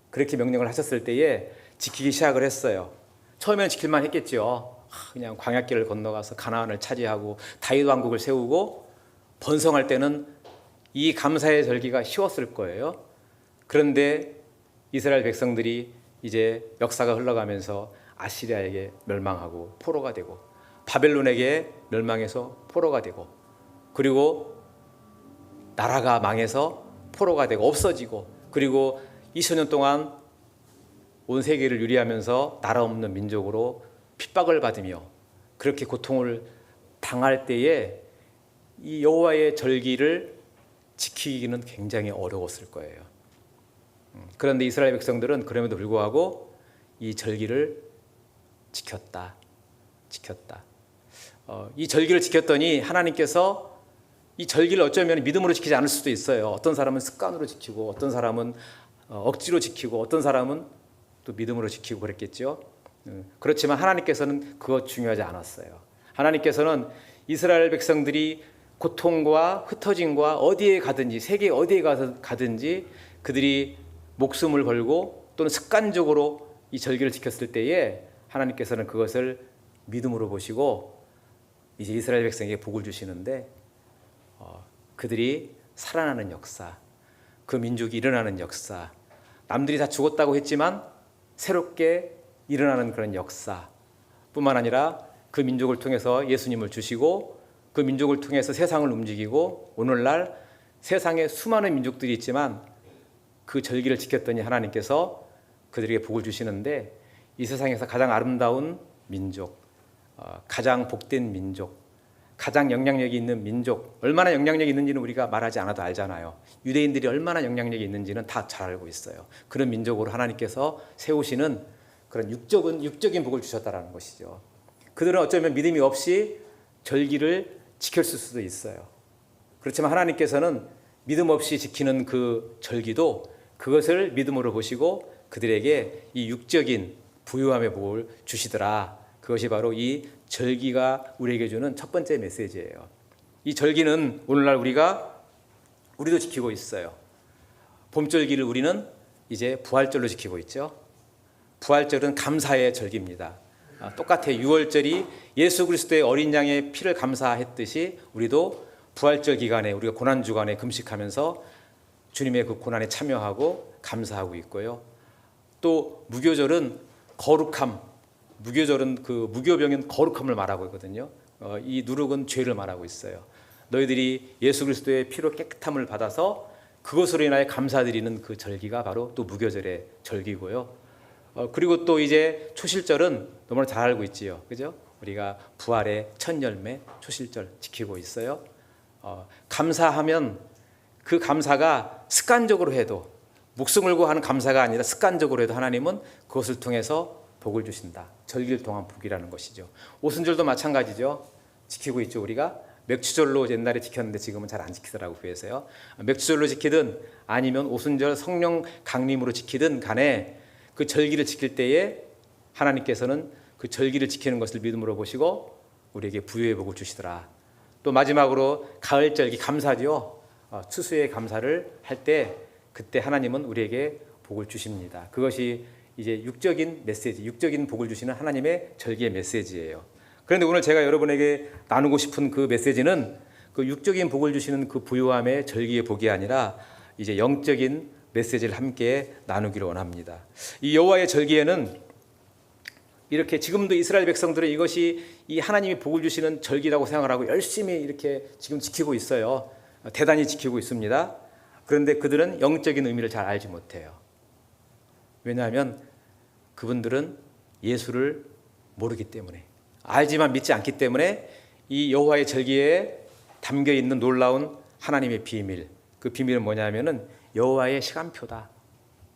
그렇게 명령을 하셨을 때에 지키기 시작을 했어요. 처음에는 지킬만 했겠죠. 그냥 광야길을 건너가서 가나안을 차지하고 다윗 왕국을 세우고 번성할 때는 이 감사의 절기가 쉬웠을 거예요. 그런데 이스라엘 백성들이 이제 역사가 흘러가면서 아시리아에게 멸망하고 포로가 되고 바벨론에게 멸망해서 포로가 되고 그리고 나라가 망해서 포로가 되고 없어지고 그리고 2000년 동안 온 세계를 유리하면서 나라 없는 민족으로 핍박을 받으며 그렇게 고통을 당할 때에 이 여호와의 절기를 지키기는 굉장히 어려웠을 거예요. 그런데 이스라엘 백성들은 그럼에도 불구하고 이 절기를 지켰다. 이 절기를 지켰더니 하나님께서 이 절기를 어쩌면 믿음으로 지키지 않을 수도 있어요. 어떤 사람은 습관으로 지키고 어떤 사람은 억지로 지키고 어떤 사람은 또 믿음으로 지키고 그랬겠죠. 그렇지만 하나님께서는 그것 중요하지 않았어요. 하나님께서는 이스라엘 백성들이 고통과 흩어짐과 어디에 가든지 세계 어디에 가든지 그들이 목숨을 걸고 또는 습관적으로 이 절기를 지켰을 때에 하나님께서는 그것을 믿음으로 보시고 이제 이스라엘 백성에게 복을 주시는데 그들이 살아나는 역사, 그 민족이 일어나는 역사, 남들이 다 죽었다고 했지만 새롭게 일어나는 그런 역사뿐만 아니라 그 민족을 통해서 예수님을 주시고 그 민족을 통해서 세상을 움직이고 오늘날 세상에 수많은 민족들이 있지만 그 절기를 지켰더니 하나님께서 그들에게 복을 주시는데 이 세상에서 가장 아름다운 민족, 가장 복된 민족, 가장 영향력이 있는 민족, 얼마나 영향력이 있는지는 우리가 말하지 않아도 알잖아요. 유대인들이 얼마나 영향력이 있는지는 다 잘 알고 있어요. 그런 민족으로 하나님께서 세우시는 그런 육적인 복을 주셨다라는 것이죠. 그들은 어쩌면 믿음이 없이 절기를 지켰을 수도 있어요. 그렇지만 하나님께서는 믿음 없이 지키는 그 절기도 그것을 믿음으로 보시고 그들에게 이 육적인 부유함의 복을 주시더라. 그것이 바로 이 절기가 우리에게 주는 첫 번째 메시지예요. 이 절기는 오늘날 우리도 지키고 있어요. 봄절기를 우리는 이제 부활절로 지키고 있죠. 부활절은 감사의 절기입니다. 똑같아 6월절이 예수 그리스도의 어린 양의 피를 감사했듯이 우리도 부활절 기간에 우리가 고난 주간에 금식하면서 주님의 그 고난에 참여하고 감사하고 있고요. 또 무교절은 거룩함, 무교절은 그 무교병인 거룩함을 말하고 있거든요. 이 누룩은 죄를 말하고 있어요. 너희들이 예수 그리스도의 피로 깨끗함을 받아서 그것으로 인하여 감사드리는 그 절기가 바로 또 무교절의 절기고요. 그리고 또 이제 초실절은 너무나 잘 알고 있지요, 그죠? 우리가 부활의 첫 열매 초실절 지키고 있어요. 감사하면 그 감사가 습관적으로 해도 목숨을 걸고 하는 감사가 아니라 습관적으로 해도 하나님은 그것을 통해서 복을 주신다. 절기를 통한 복이라는 것이죠. 오순절도 마찬가지죠. 지키고 있죠. 우리가 맥주절로 옛날에 지켰는데 지금은 잘 안 지키더라고 교회에서요. 맥주절로 지키든 아니면 오순절 성령 강림으로 지키든 간에 그 절기를 지킬 때에 하나님께서는 그 절기를 지키는 것을 믿음으로 보시고 우리에게 부유의 복을 주시더라. 또 마지막으로 가을절기 감사죠. 추수의 감사를 할 때 그때 하나님은 우리에게 복을 주십니다. 그것이 이제 육적인 메시지, 육적인 복을 주시는 하나님의 절기의 메시지예요. 그런데 오늘 제가 여러분에게 나누고 싶은 그 메시지는 그 육적인 복을 주시는 그 부유함의 절기의 복이 아니라 이제 영적인 메시지를 함께 나누기를 원합니다. 이 여호와의 절기에는 이렇게 지금도 이스라엘 백성들은 이것이 이 하나님이 복을 주시는 절기라고 생각을 하고 열심히 이렇게 지금 지키고 있어요. 대단히 지키고 있습니다. 그런데 그들은 영적인 의미를 잘 알지 못해요. 왜냐하면 그분들은 예수를 모르기 때문에, 알지만 믿지 않기 때문에 이 여호와의 절기에 담겨 있는 놀라운 하나님의 비밀, 그 비밀은 뭐냐면은 여호와의 시간표다.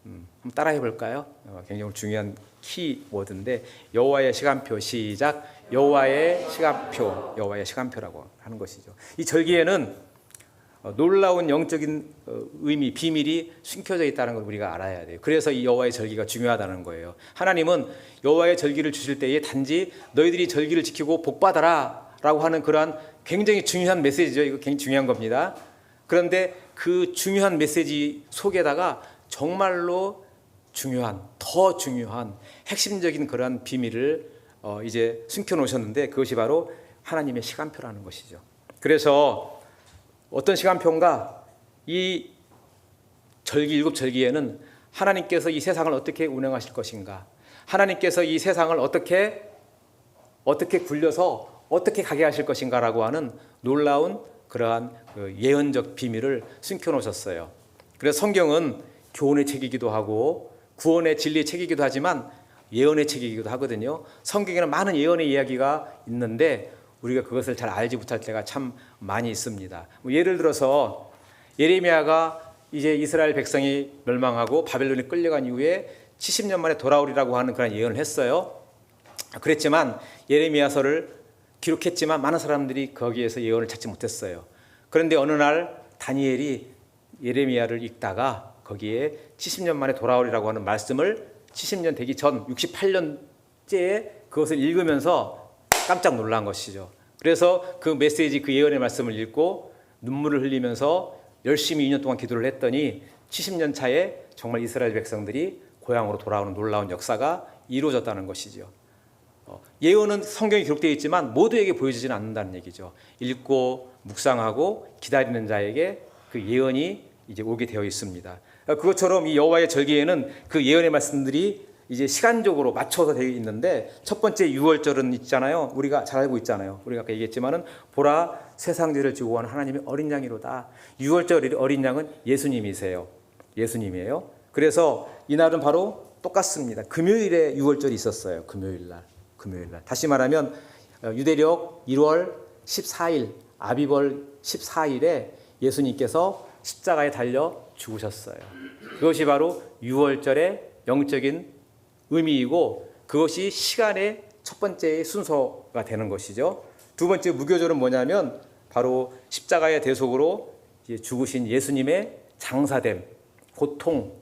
한번 따라해 볼까요? 굉장히 중요한 키워드인데 여호와의 시간표 시작. 여호와의 시간표, 여호와의 시간표라고 하는 것이죠. 이 절기에는 놀라운 영적인 의미, 비밀이 숨겨져 있다는 걸 우리가 알아야 돼요. 그래서 이 여호와의 절기가 중요하다는 거예요. 하나님은 여호와의 절기를 주실 때에 단지 너희들이 절기를 지키고 복 받아라 라고 하는 그러한 굉장히 중요한 메시지죠. 이거 굉장히 중요한 겁니다. 그런데 그 중요한 메시지 속에다가 정말로 중요한, 더 중요한 핵심적인 그러한 비밀을 이제 숨겨 놓으셨는데 그것이 바로 하나님의 시간표라는 것이죠. 그래서 어떤 시간표인가? 이 절기, 일곱 절기에는 하나님께서 이 세상을 어떻게 운행하실 것인가? 하나님께서 이 세상을 어떻게 굴려서 어떻게 가게 하실 것인가라고 하는 놀라운 그러한 예언적 비밀을 숨겨 놓으셨어요. 그래서 성경은 교훈의 책이기도 하고 구원의 진리의 책이기도 하지만 예언의 책이기도 하거든요. 성경에는 많은 예언의 이야기가 있는데 우리가 그것을 잘 알지 못할 때가 참 많이 있습니다. 예를 들어서 예레미야가 이제 이스라엘 백성이 멸망하고 바벨론에 끌려간 이후에 70년 만에 돌아오리라고 하는 그런 예언을 했어요. 그랬지만 예레미야서를 기록했지만 많은 사람들이 거기에서 예언을 찾지 못했어요. 그런데 어느 날 다니엘이 예레미야를 읽다가 거기에 70년 만에 돌아오리라고 하는 말씀을 70년 되기 전 68년째에 그것을 읽으면서 깜짝 놀란 것이죠. 그래서 그 메시지, 그 예언의 말씀을 읽고 눈물을 흘리면서 열심히 2년 동안 기도를 했더니 70년 차에 정말 이스라엘 백성들이 고향으로 돌아오는 놀라운 역사가 이루어졌다는 것이죠. 예언은 성경에 기록되어 있지만 모두에게 보여지지는 않는다는 얘기죠. 읽고 묵상하고 기다리는 자에게 그 예언이 이제 오게 되어 있습니다. 그것처럼 이 여호와의 절기에는 그 예언의 말씀들이 이제 시간적으로 맞춰서 되어 있는데 첫 번째 6월절은 있잖아요. 우리가 잘 알고 있잖아요. 우리가 아까 얘기했지만은 보라 세상 죄를 지고 가는 하나님의 어린 양이로다. 6월절 어린 양은 예수님이세요. 예수님이에요. 그래서 이날은 바로 똑같습니다. 금요일에 6월절이 있었어요. 금요일 날. 다시 말하면 유대력 1월 14일 아비벌 14일에 예수님께서 십자가에 달려 죽으셨어요. 그것이 바로 6월절의 영적인 의미이고 그것이 시간의 첫 번째 순서가 되는 것이죠. 두 번째 무교절은 뭐냐면 바로 십자가의 대속으로 죽으신 예수님의 장사됨, 고통,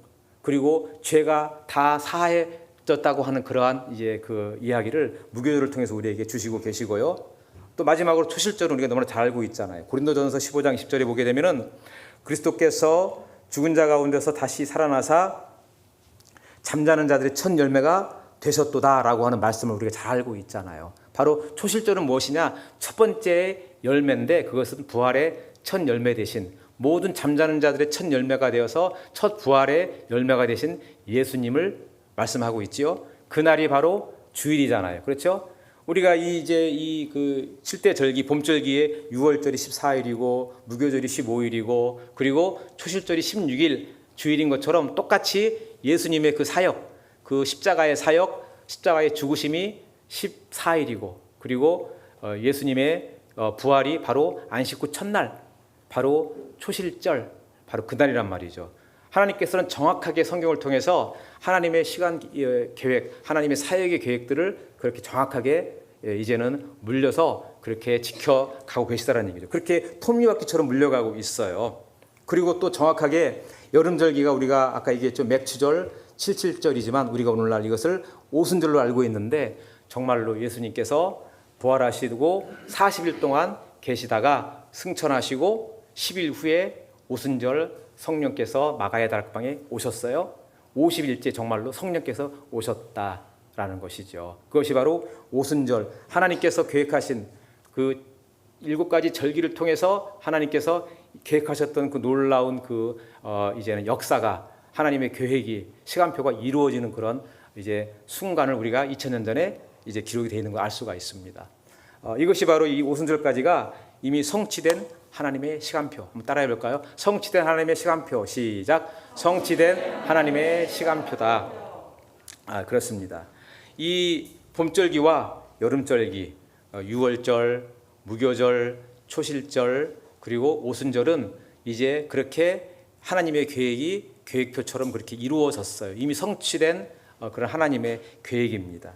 그리고 죄가 다 사해졌다고 하는 그러한 그 이야기를 무교절을 통해서 우리에게 주시고 계시고요. 또 마지막으로 초실절은 우리가 너무나 잘 알고 있잖아요. 고린도전서 15장 10절에 보게 되면은 그리스도께서 죽은 자 가운데서 다시 살아나사 잠자는 자들의 첫 열매가 되셨도다라고 하는 말씀을 우리가 잘 알고 있잖아요. 바로 초실절은 무엇이냐? 첫 번째 열매인데 그것은 부활의 첫 열매 되신, 모든 잠자는 자들의 첫 열매가 되어서 첫 부활의 열매가 되신 예수님을 말씀하고 있지요. 그날이 바로 주일이잖아요. 그렇죠? 우리가 그 7대 절기, 봄절기에 6월절이 14일이고 무교절이 15일이고 그리고 초실절이 16일 주일인 것처럼 똑같이 예수님의 그 사역, 그 십자가의 사역, 십자가의 죽으심이 14일이고 그리고 예수님의 부활이 바로 안식 후 첫날, 바로 초실절, 바로 그날이란 말이죠. 하나님께서는 정확하게 성경을 통해서 하나님의 시간 계획, 하나님의 사역의 계획들을 그렇게 정확하게 이제는 물려서 그렇게 지켜가고 계시다는 얘기죠. 그렇게 톱니바퀴처럼 물려가고 있어요. 그리고 또 정확하게 여름절기가 우리가 아까 얘기했죠. 맥추절, 칠칠절이지만 우리가 오늘날 이것을 오순절로 알고 있는데 정말로 예수님께서 부활하시고 40일 동안 계시다가 승천하시고 10일 후에 오순절 성령께서 마가의 다락방에 오셨어요. 50일째 정말로 성령께서 오셨다라는 것이죠. 그것이 바로 오순절, 하나님께서 계획하신 그 7가지 절기를 통해서 하나님께서 계획하셨던 그 놀라운 이제는 역사가, 하나님의 계획이, 시간표가 이루어지는 그런 이제 순간을 우리가 2000년 전에 이제 기록이 되어 있는 걸 알 수가 있습니다. 이것이 바로 이 오순절까지가 이미 성취된 하나님의 시간표. 한번 따라해 볼까요? 성취된 하나님의 시간표. 시작. 성취된 하나님의 시간표다. 그렇습니다. 이 봄절기와 여름절기, 6월절, 무교절, 초실절, 그리고 오순절은 이제 그렇게 하나님의 계획이 계획표처럼 그렇게 이루어졌어요. 이미 성취된 그런 하나님의 계획입니다.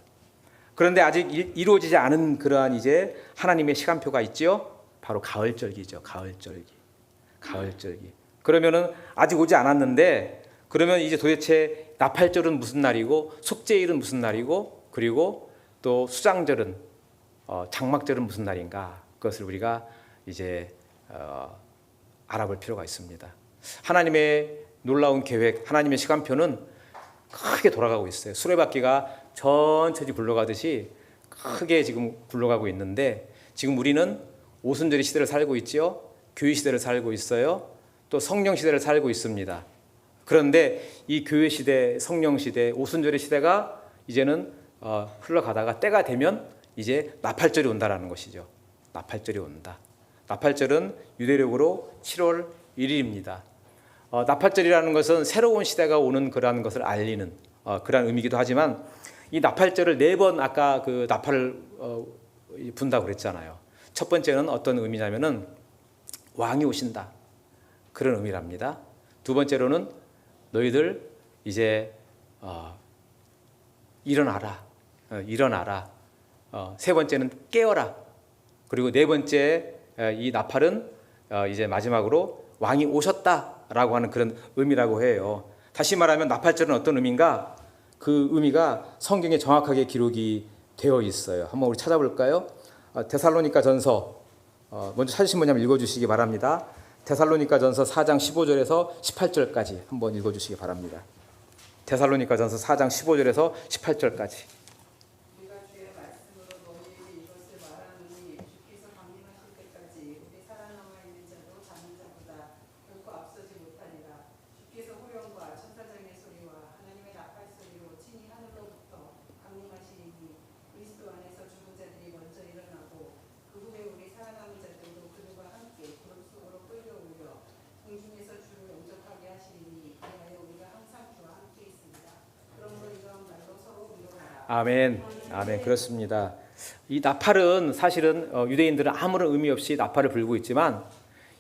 그런데 아직 이루어지지 않은 그러한 이제 하나님의 시간표가 있죠. 바로 가을절기죠. 가을절기. 그러면은 아직 오지 않았는데 그러면 이제 도대체 나팔절은 무슨 날이고 속죄일은 무슨 날이고 그리고 또 수장절은 장막절은 무슨 날인가? 그것을 우리가 이제 알아볼 필요가 있습니다. 하나님의 놀라운 계획, 하나님의 시간표는 크게 돌아가고 있어요. 수레바퀴가 천천히 굴러가듯이 크게 지금 굴러가고 있는데 지금 우리는 오순절의 시대를 살고 있지요. 교회 시대를 살고 있어요. 또 성령 시대를 살고 있습니다. 그런데 이 교회 시대, 성령 시대, 오순절의 시대가 이제는 흘러가다가 때가 되면 이제 나팔절이 온다라는 것이죠. 나팔절이 온다. 나팔절은 유대력으로 7월 1일입니다. 나팔절이라는 것은 새로운 시대가 오는 그러한 것을 알리는 그러한 의미이기도 하지만 이 나팔절을 4번 아까 그 나팔을 분다고 그랬잖아요. 첫 번째는 어떤 의미냐면은 왕이 오신다. 그런 의미랍니다. 두 번째로는 너희들 이제 일어나라. 일어나라. 세 번째는 깨어라. 그리고 네 번째 이 나팔은 이제 마지막으로 왕이 오셨다라고 하는 그런 의미라고 해요. 다시 말하면 나팔절은 어떤 의미인가? 그 의미가 성경에 정확하게 기록이 되어 있어요. 한번 우리 찾아볼까요? 데살로니가 전서 먼저 찾으신 분 한번 읽어주시기 바랍니다. 데살로니가 전서 4장 15절에서 18절까지 한번 읽어주시기 바랍니다. 데살로니가 전서 4장 15절에서 18절까지. 우리가 주의 말씀으로 너희에게 이것을 말하노니 주께서 강림하실 때까지 우리 살아남아 있는 자도 잠은 자보다 결코 앞서지 못하리라. 주께서 호령과 천사장의 소리와 하나님의 나팔 소리로 친히 하늘로부터 강림하시리니 그리스도 안에서 죽은 자들이 먼저 일어나고 그 후에 우리 살아남은 자들도 그들과 함께 구름 속으로 끌려올려 공중에서 주를 영접하게 하시리니 그리하여 우리가 항상 주와 함께 있습니다. 그러므로 이러한 말로 서로 위로하라. 아멘. 아멘. 그렇습니다. 이 나팔은 사실은 유대인들은 아무런 의미 없이 나팔을 불고 있지만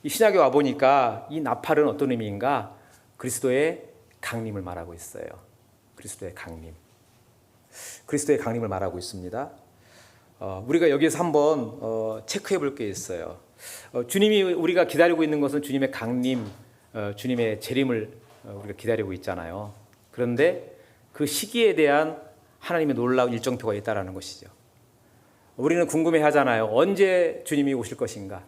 이 신약에 와 보니까 이 나팔은 어떤 의미인가? 그리스도의 강림을 말하고 있어요. 그리스도의 강림. 그리스도의 강림을 말하고 있습니다. 우리가 여기에서 한번 체크해 볼 게 있어요. 주님이 우리가 기다리고 있는 것은 주님의 강림, 주님의 재림을 우리가 기다리고 있잖아요. 그런데 그 시기에 대한 하나님의 놀라운 일정표가 있다라는 것이죠. 우리는 궁금해하잖아요. 언제 주님이 오실 것인가?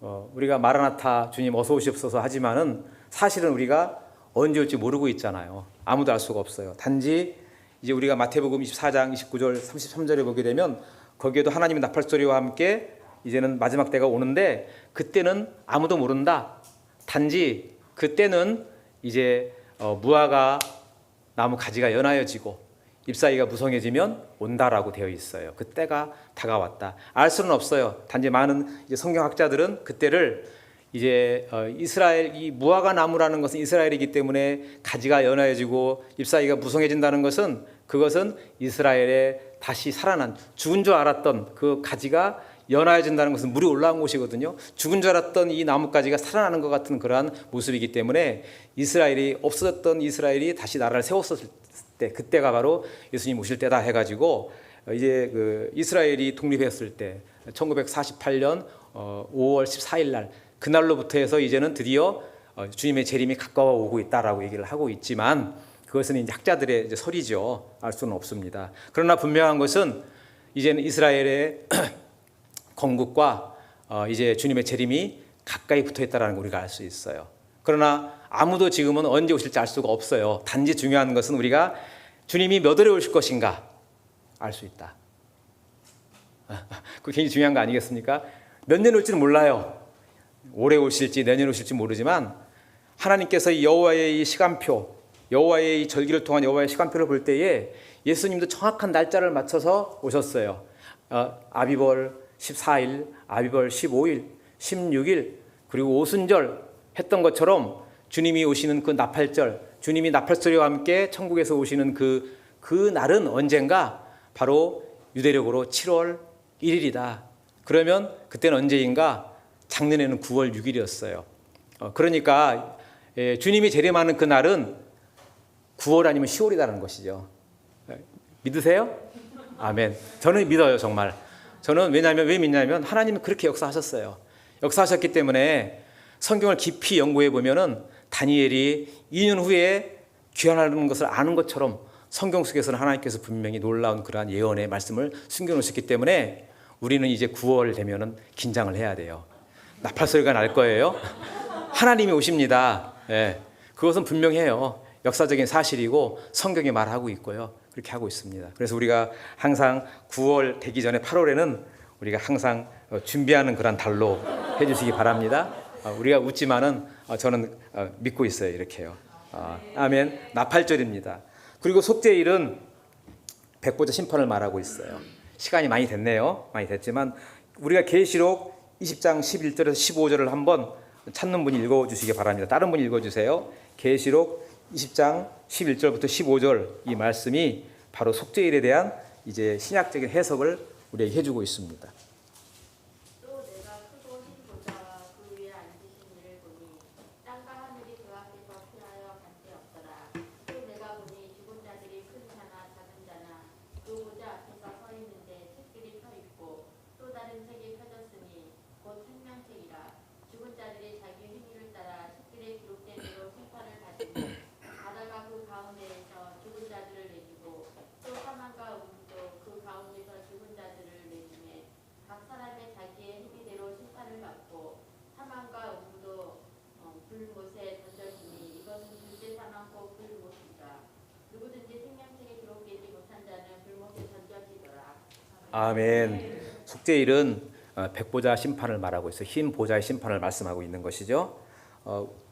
우리가 마라나타 주님 어서 오시옵소서 하지만은 사실은 우리가 언제 올지 모르고 있잖아요. 아무도 알 수가 없어요. 단지 이제 우리가 마태복음 24장 29절 33절에 보게 되면 거기에도 하나님의 나팔소리와 함께 이제는 마지막 때가 오는데 그때는 아무도 모른다. 단지 그때는 이제 무화과 나무 가지가 연하여지고 잎사귀가 무성해지면 온다라고 되어 있어요. 그때가 다가왔다. 알 수는 없어요. 단지 많은 이제 성경학자들은 그때를 이제 이스라엘 이 무화과 나무라는 것은 이스라엘이기 때문에 가지가 연하여지고 잎사귀가 무성해진다는 것은 그것은 이스라엘에 다시 살아난 죽은 줄 알았던 그 가지가 연하여진다는 것은 물이 올라온 곳이거든요. 죽은 줄 알았던 이 나뭇가지가 살아나는 것 같은 그러한 모습이기 때문에 이스라엘이 없어졌던 이스라엘이 다시 나라를 세웠었을 때 그때가 바로 예수님 오실 때다 해가지고 이제 그 이스라엘이 독립했을 때 1948년 5월 14일 날 그날로부터 해서 이제는 드디어 주님의 재림이 가까워 오고 있다라고 얘기를 하고 있지만 그것은 이제 학자들의 이제 설이죠. 알 수는 없습니다. 그러나 분명한 것은 이제는 이스라엘의 건국과 이제 주님의 재림이 가까이 붙어 있다라는 걸 우리가 알 수 있어요. 그러나 아무도 지금은 언제 오실지 알 수가 없어요. 단지 중요한 것은 우리가 주님이 몇 월에 오실 것인가 알 수 있다. 그게 굉장히 중요한 거 아니겠습니까? 몇 년 올지는 몰라요. 올해 오실지 내년 오실지 모르지만 하나님께서 이 여호와의 이 시간표, 여호와의 이 절기를 통한 여호와의 시간표를 볼 때에 예수님도 정확한 날짜를 맞춰서 오셨어요. 아비벌 14일, 아비벌 15일, 16일 그리고 오순절 했던 것처럼 주님이 오시는 그 나팔절, 주님이 나팔소리와 함께 천국에서 오시는 그 날은 언젠가 바로 유대력으로 7월 1일이다. 그러면 그때는 언제인가? 작년에는 9월 6일이었어요. 그러니까 주님이 재림하는 그 날은 9월 아니면 10월이라는 것이죠. 믿으세요? 아멘. 저는 믿어요, 정말. 저는 왜 믿냐면 하나님이 그렇게 역사하셨어요. 역사하셨기 때문에 성경을 깊이 연구해 보면은 다니엘이 2년 후에 귀환하는 것을 아는 것처럼 성경 속에서는 하나님께서 분명히 놀라운 그러한 예언의 말씀을 숨겨놓으셨기 때문에 우리는 이제 9월 되면은 긴장을 해야 돼요. 나팔소리가 날 거예요. 하나님이 오십니다. 예, 그것은 분명해요. 역사적인 사실이고 성경이 말하고 있고요. 그렇게 하고 있습니다. 그래서 우리가 항상 9월 되기 전에 8월에는 우리가 항상 준비하는 그런 달로 해주시기 바랍니다. 우리가 웃지만은 저는 믿고 있어요. 이렇게요. 아멘. 나팔절입니다. 그리고 속죄일은 백보자 심판을 말하고 있어요. 시간이 많이 됐네요. 많이 됐지만 우리가 계시록 20장 11절에서 15절을 한번 찾는 분이 읽어주시기 바랍니다. 다른 분이 읽어주세요. 계시록 20장 11절부터 15절 이 말씀이 바로 속죄일에 대한 이제 신약적인 해석을 우리에게 해주고 있습니다. 또 내가 크고 흰 보좌와 그 위에 앉으신 이를 보니 땅과 하늘이 그 앞에서 피하여 간데 없더라. 또 내가 보니 죽은 자들이 큰 자나 작은 자나 그 보좌 앞에서 서 있는데 책들이 펴 있고 또 다른 책이 펴졌으니 곧 생명책이라. 죽은 자들이 자기 행위를 따라 책들에 기록된 대로 생판을 받으니 바다가 그 가운데에서 죽은 자들을 내주고 또 사망과 우도 그 가운데서 죽은 자들을 내주매 각 사람의 자기의 행위대로 심판을 받고 사망과 우도 불못에 던져지니 이것은 둘째 사망고 불못이다. 누구든지 생명책에 기록되지 못한 자는 불못에 던져지더라. 아멘. 속죄일은 백보자 심판을 말하고 있어요. 흰 보좌의 심판을 말씀하고 있는 것이죠.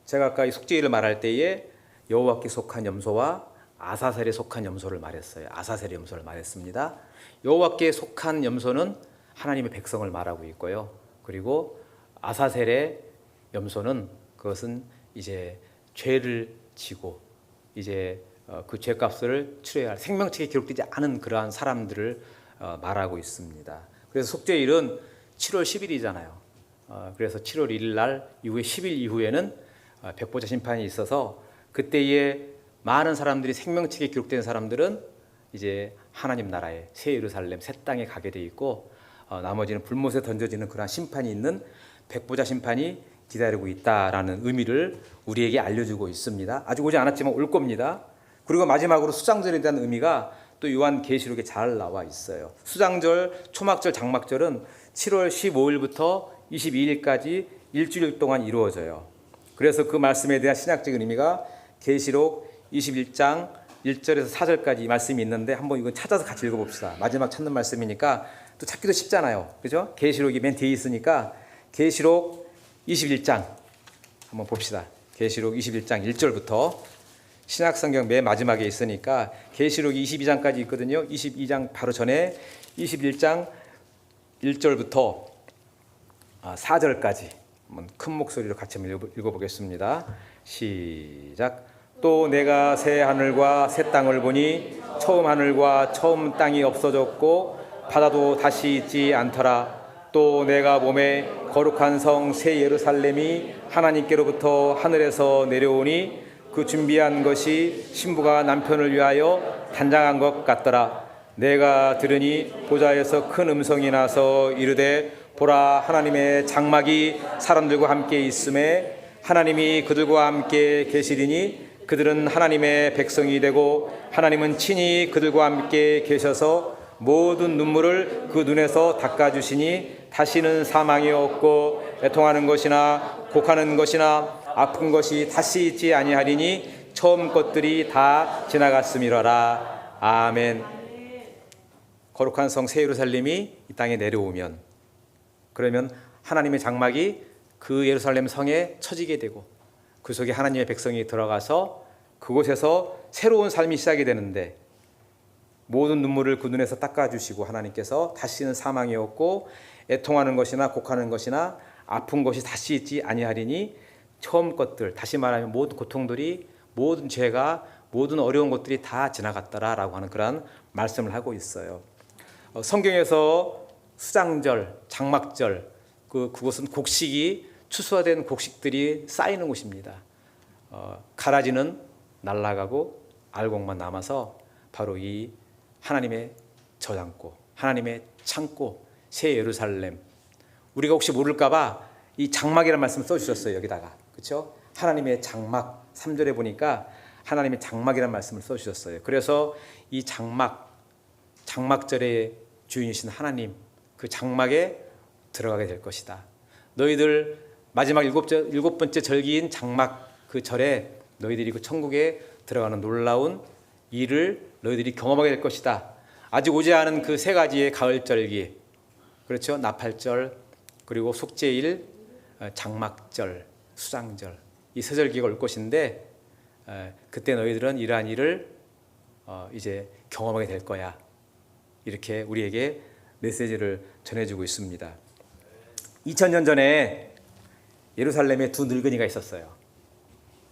제가 아까 이 속죄일을 말할 때에 여호와께 속한 염소와 아사셀에 속한 염소를 말했어요. 아사셀의 염소를 말했습니다. 여호와께 속한 염소는 하나님의 백성을 말하고 있고요. 그리고 아사셀의 염소는 그것은 이제 죄를 지고 이제 그 죄값을 치러야 할 생명책에 기록되지 않은 그러한 사람들을 말하고 있습니다. 그래서 속죄일은 7월 10일이잖아요. 그래서 7월 1일 날 이후에 10일 이후에는 백보자 심판이 있어서 그때에 많은 사람들이 생명책에 기록된 사람들은 이제 하나님 나라에 새 예루살렘 새 땅에 가게 돼 있고 나머지는 불못에 던져지는 그러한 심판이 있는 백보자 심판이 기다리고 있다라는 의미를 우리에게 알려주고 있습니다. 아직 오지 않았지만 올 겁니다. 그리고 마지막으로 수장절에 대한 의미가 또 요한계시록에 잘 나와 있어요. 수장절, 초막절, 장막절은 7월 15일부터 22일까지 일주일 동안 이루어져요. 그래서 그 말씀에 대한 신약적인 의미가 계시록 21장 1절에서 4절까지 이 말씀이 있는데 한번 이거 찾아서 같이 읽어봅시다. 마지막 찾는 말씀이니까 또 찾기도 쉽잖아요. 그죠? 계시록이 맨 뒤에 있으니까 계시록 21장 한번 봅시다. 계시록 21장 1절부터 신약성경 맨 마지막에 있으니까 계시록이 22장까지 있거든요. 22장 바로 전에 21장 1절부터 4절까지 한번 큰 목소리로 같이 한번 읽어보겠습니다. 시작. 또 내가 새 하늘과 새 땅을 보니 처음 하늘과 처음 땅이 없어졌고 바다도 다시 있지 않더라. 또 내가 몸에 거룩한 성 새 예루살렘이 하나님께로부터 하늘에서 내려오니 그 준비한 것이 신부가 남편을 위하여 단장한 것 같더라. 내가 들으니 보좌에서 큰 음성이 나서 이르되 보라 하나님의 장막이 사람들과 함께 있음에 하나님이 그들과 함께 계시리니 그들은 하나님의 백성이 되고 하나님은 친히 그들과 함께 계셔서 모든 눈물을 그 눈에서 닦아주시니 다시는 사망이 없고 애통하는 것이나 곡하는 것이나 아픈 것이 다시 있지 아니하리니 처음 것들이 다 지나갔음이로라. 아멘. 거룩한 성 새 예루살렘이 이 땅에 내려오면 그러면 하나님의 장막이 그 예루살렘 성에 쳐지게 되고 그 속에 하나님의 백성이 들어가서 그곳에서 새로운 삶이 시작이 되는데 모든 눈물을 그 눈에서 닦아주시고 하나님께서 다시는 사망이 없고 애통하는 것이나 곡하는 것이나 아픈 것이 다시 있지 아니하리니 처음 것들, 다시 말하면 모든 고통들이, 모든 죄가, 모든 어려운 것들이 다 지나갔더라라고 하는 그런 말씀을 하고 있어요. 성경에서 수장절, 장막절, 그곳은 곡식이 추수화된 곡식들이 쌓이는 곳입니다. 가라지는 날아가고 알곡만 남아서 바로 이 하나님의 저장고, 하나님의 창고, 새 예루살렘. 우리가 혹시 모를까봐 이 장막이라는 말씀을 써주셨어요. 여기다가. 그렇죠? 하나님의 장막. 3절에 보니까 하나님의 장막이라는 말씀을 써주셨어요. 그래서 이 장막절의 주인이신 하나님, 그 장막에 들어가게 될 것이다. 너희들 마지막 일곱 번째 절기인 장막 그 절에 너희들이 그 천국에 들어가는 놀라운 일을 너희들이 경험하게 될 것이다. 아직 오지 않은 그 세 가지의 가을절기, 그렇죠? 나팔절, 그리고 속죄일, 장막절, 수장절, 이 세 절기가 올 것인데 그때 너희들은 이러한 일을 이제 경험하게 될 거야. 이렇게 우리에게 메시지를 전해주고 있습니다. 2000년 전에 예루살렘에 두 늙은이가 있었어요.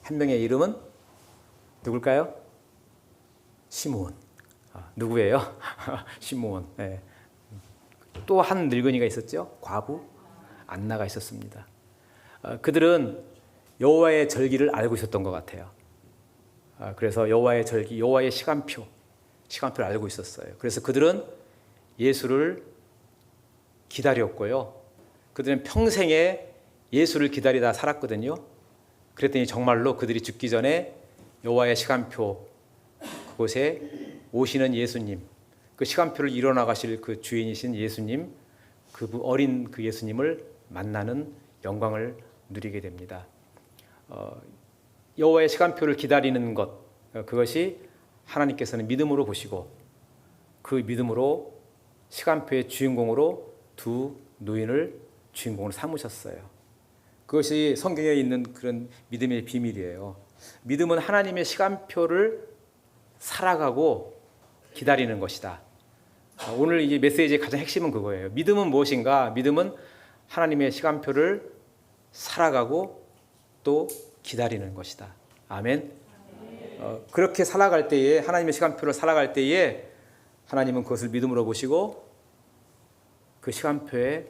한 명의 이름은 누굴까요? 시므온. 누구예요? 시므온. 네. 또 한 늙은이가 있었죠. 과부 안나가 있었습니다. 그들은 여호와의 절기를 알고 있었던 것 같아요. 그래서 여호와의 절기, 여호와의 시간표를 알고 있었어요. 그래서 그들은 예수를 기다렸고요. 그들은 평생에 예수를 기다리다 살았거든요. 그랬더니 정말로 그들이 죽기 전에 여호와의 시간표, 그곳에 오시는 예수님, 그 시간표를 이뤄나가실 그 주인이신 예수님, 그 어린 그 예수님을 만나는 영광을 누리게 됩니다. 여호와의 시간표를 기다리는 것, 그것이 하나님께서는 믿음으로 보시고 그 믿음으로 시간표의 주인공으로 두 노인을 주인공으로 삼으셨어요. 그것이 성경에 있는 그런 믿음의 비밀이에요. 믿음은 하나님의 시간표를 살아가고 기다리는 것이다. 오늘 이 메시지의 가장 핵심은 그거예요. 믿음은 무엇인가? 믿음은 하나님의 시간표를 살아가고 또 기다리는 것이다. 아멘. 그렇게 살아갈 때에, 하나님의 시간표를 살아갈 때에 하나님은 그것을 믿음으로 보시고 그 시간표의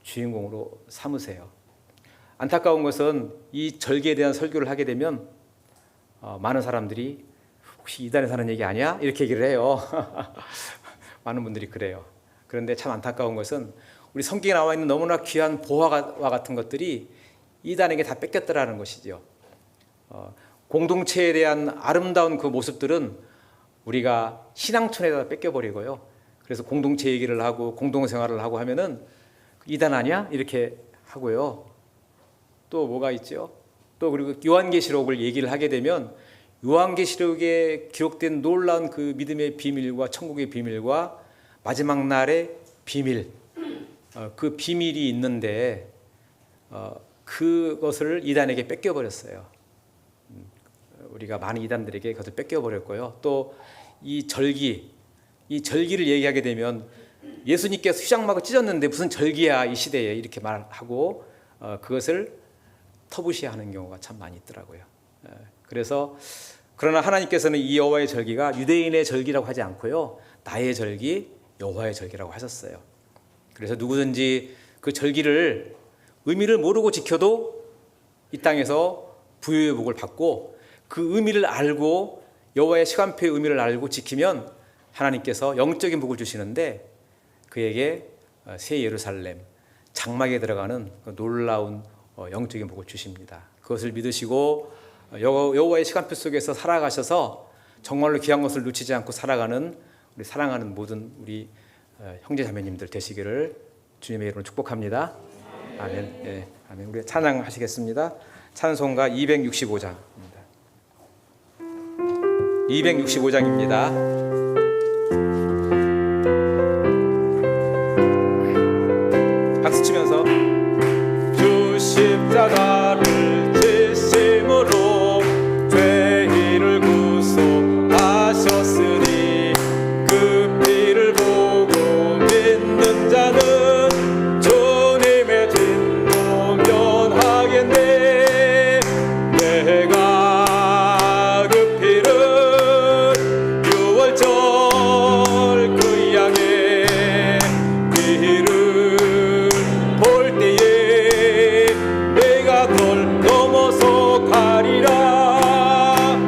주인공으로 삼으세요. 안타까운 것은 이 절기에 대한 설교를 하게 되면 많은 사람들이 혹시 이단에서 하는 얘기 아니야? 이렇게 얘기를 해요. 많은 분들이 그래요. 그런데 참 안타까운 것은 우리 성경에 나와 있는 너무나 귀한 보화와 같은 것들이 이단에게 다 뺏겼더라는 것이죠. 공동체에 대한 아름다운 그 모습들은 우리가 신앙촌에다 뺏겨버리고요. 그래서 공동체 얘기를 하고 공동생활을 하고 하면은 이단 아니야? 이렇게 하고요. 또 뭐가 있죠? 또 그리고 요한계시록을 얘기를 하게 되면 요한계시록에 기록된 놀라운 그 믿음의 비밀과 천국의 비밀과 마지막 날의 비밀, 그 비밀이 있는데 그것을 이단에게 뺏겨버렸어요. 우리가 많은 이단들에게 그것을 뺏겨버렸고요. 또 이 절기를 얘기하게 되면 예수님께서 휘장마고 찢었는데 무슨 절기야 이 시대에 이렇게 말하고 그것을 터부시하는 경우가 참 많이 있더라고요. 그래서 그러나 하나님께서는 이 여호와의 절기가 유대인의 절기라고 하지 않고요, 나의 절기, 여호와의 절기라고 하셨어요. 그래서 누구든지 그 절기를 의미를 모르고 지켜도 이 땅에서 부유의 복을 받고 그 의미를 알고 여호와의 시간표의 의미를 알고 지키면 하나님께서 영적인 복을 주시는데 그에게 새 예루살렘, 장막에 들어가는 놀라운 영적인 복을 주십니다. 그것을 믿으시고 여호와의 시간표 속에서 살아가셔서 정말로 귀한 것을 놓치지 않고 살아가는 우리 사랑하는 모든 우리 형제 자매님들 되시기를 주님의 이름으로 축복합니다. 아멘. 예, 아멘. 우리 찬양하시겠습니다. 찬송가 265장입니다. 265장입니다. 박수 치면서 주 십자가를 지심으로 죄인을 구속하셨으니 그 피를 보고 믿는 자는 주님의 진노 면하겠네. 내가 그 피를 유월절 그 양의 피를 볼 때에 내가 널 넘어서 가리라.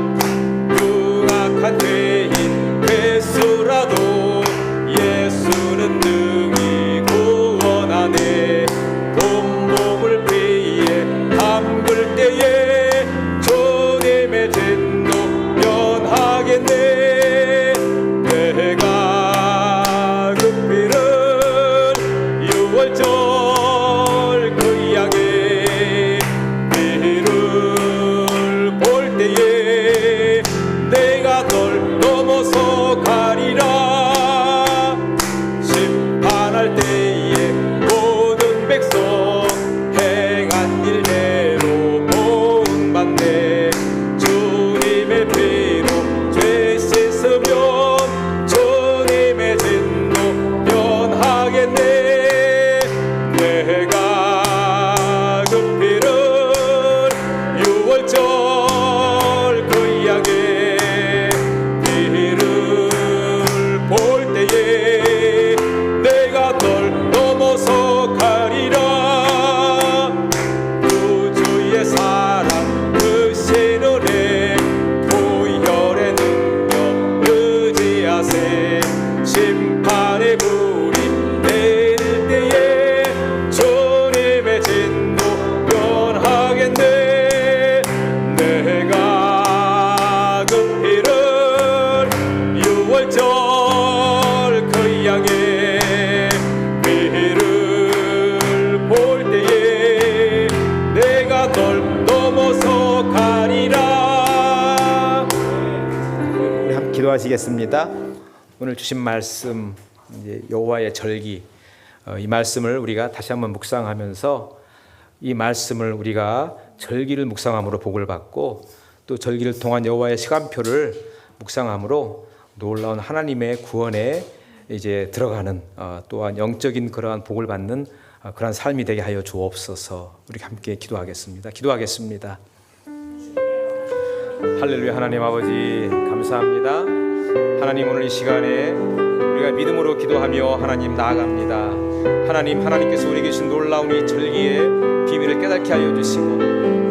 흉악한 죄인 괴수라도 예수는 능히 구원하네. 온몸을 피에 담글 때에 주님의 진노 면하겠네. 내가 그 피를 유월절 그 양의 피를 볼 때에 내가 널 넘어서 가리라. 심판할 때에 모든 백성 행한 일대로 본받네. 주님의 피로 죄 씻으면 주님의 진노 면하겠네. 내가 그 피를 유월절 그 양의 피를 볼 때에 내가 널 넘어서 가리라. 구주의 사랑 그 신은혜 보혈의 능력 의지하세. 심판의 불이 내릴 때에 주님의 진노 면하겠네. 내가 그 피를 유월절 그 양의 피를 볼 때에 내가 널 넘어서 가리라. 우리 함께 기도하시겠습니다. 오늘 주신 말씀 이제 여호와의 절기, 이 말씀을 우리가 다시 한번 묵상하면서 이 말씀을 우리가 절기를 묵상함으로 복을 받고 또 절기를 통한 여호와의 시간표를 묵상함으로 놀라운 하나님의 구원에 이제 들어가는 또한 영적인 그러한 복을 받는 그러한 삶이 되게 하여 주옵소서. 우리 함께 기도하겠습니다. 기도하겠습니다. 할렐루야. 하나님 아버지 감사합니다. 하나님 오늘 이 시간에 우리가 믿음으로 기도하며 하나님 나아갑니다. 하나님께서 우리에게 주신 놀라운 이 절기의 비밀을 깨닫게 하여 주시고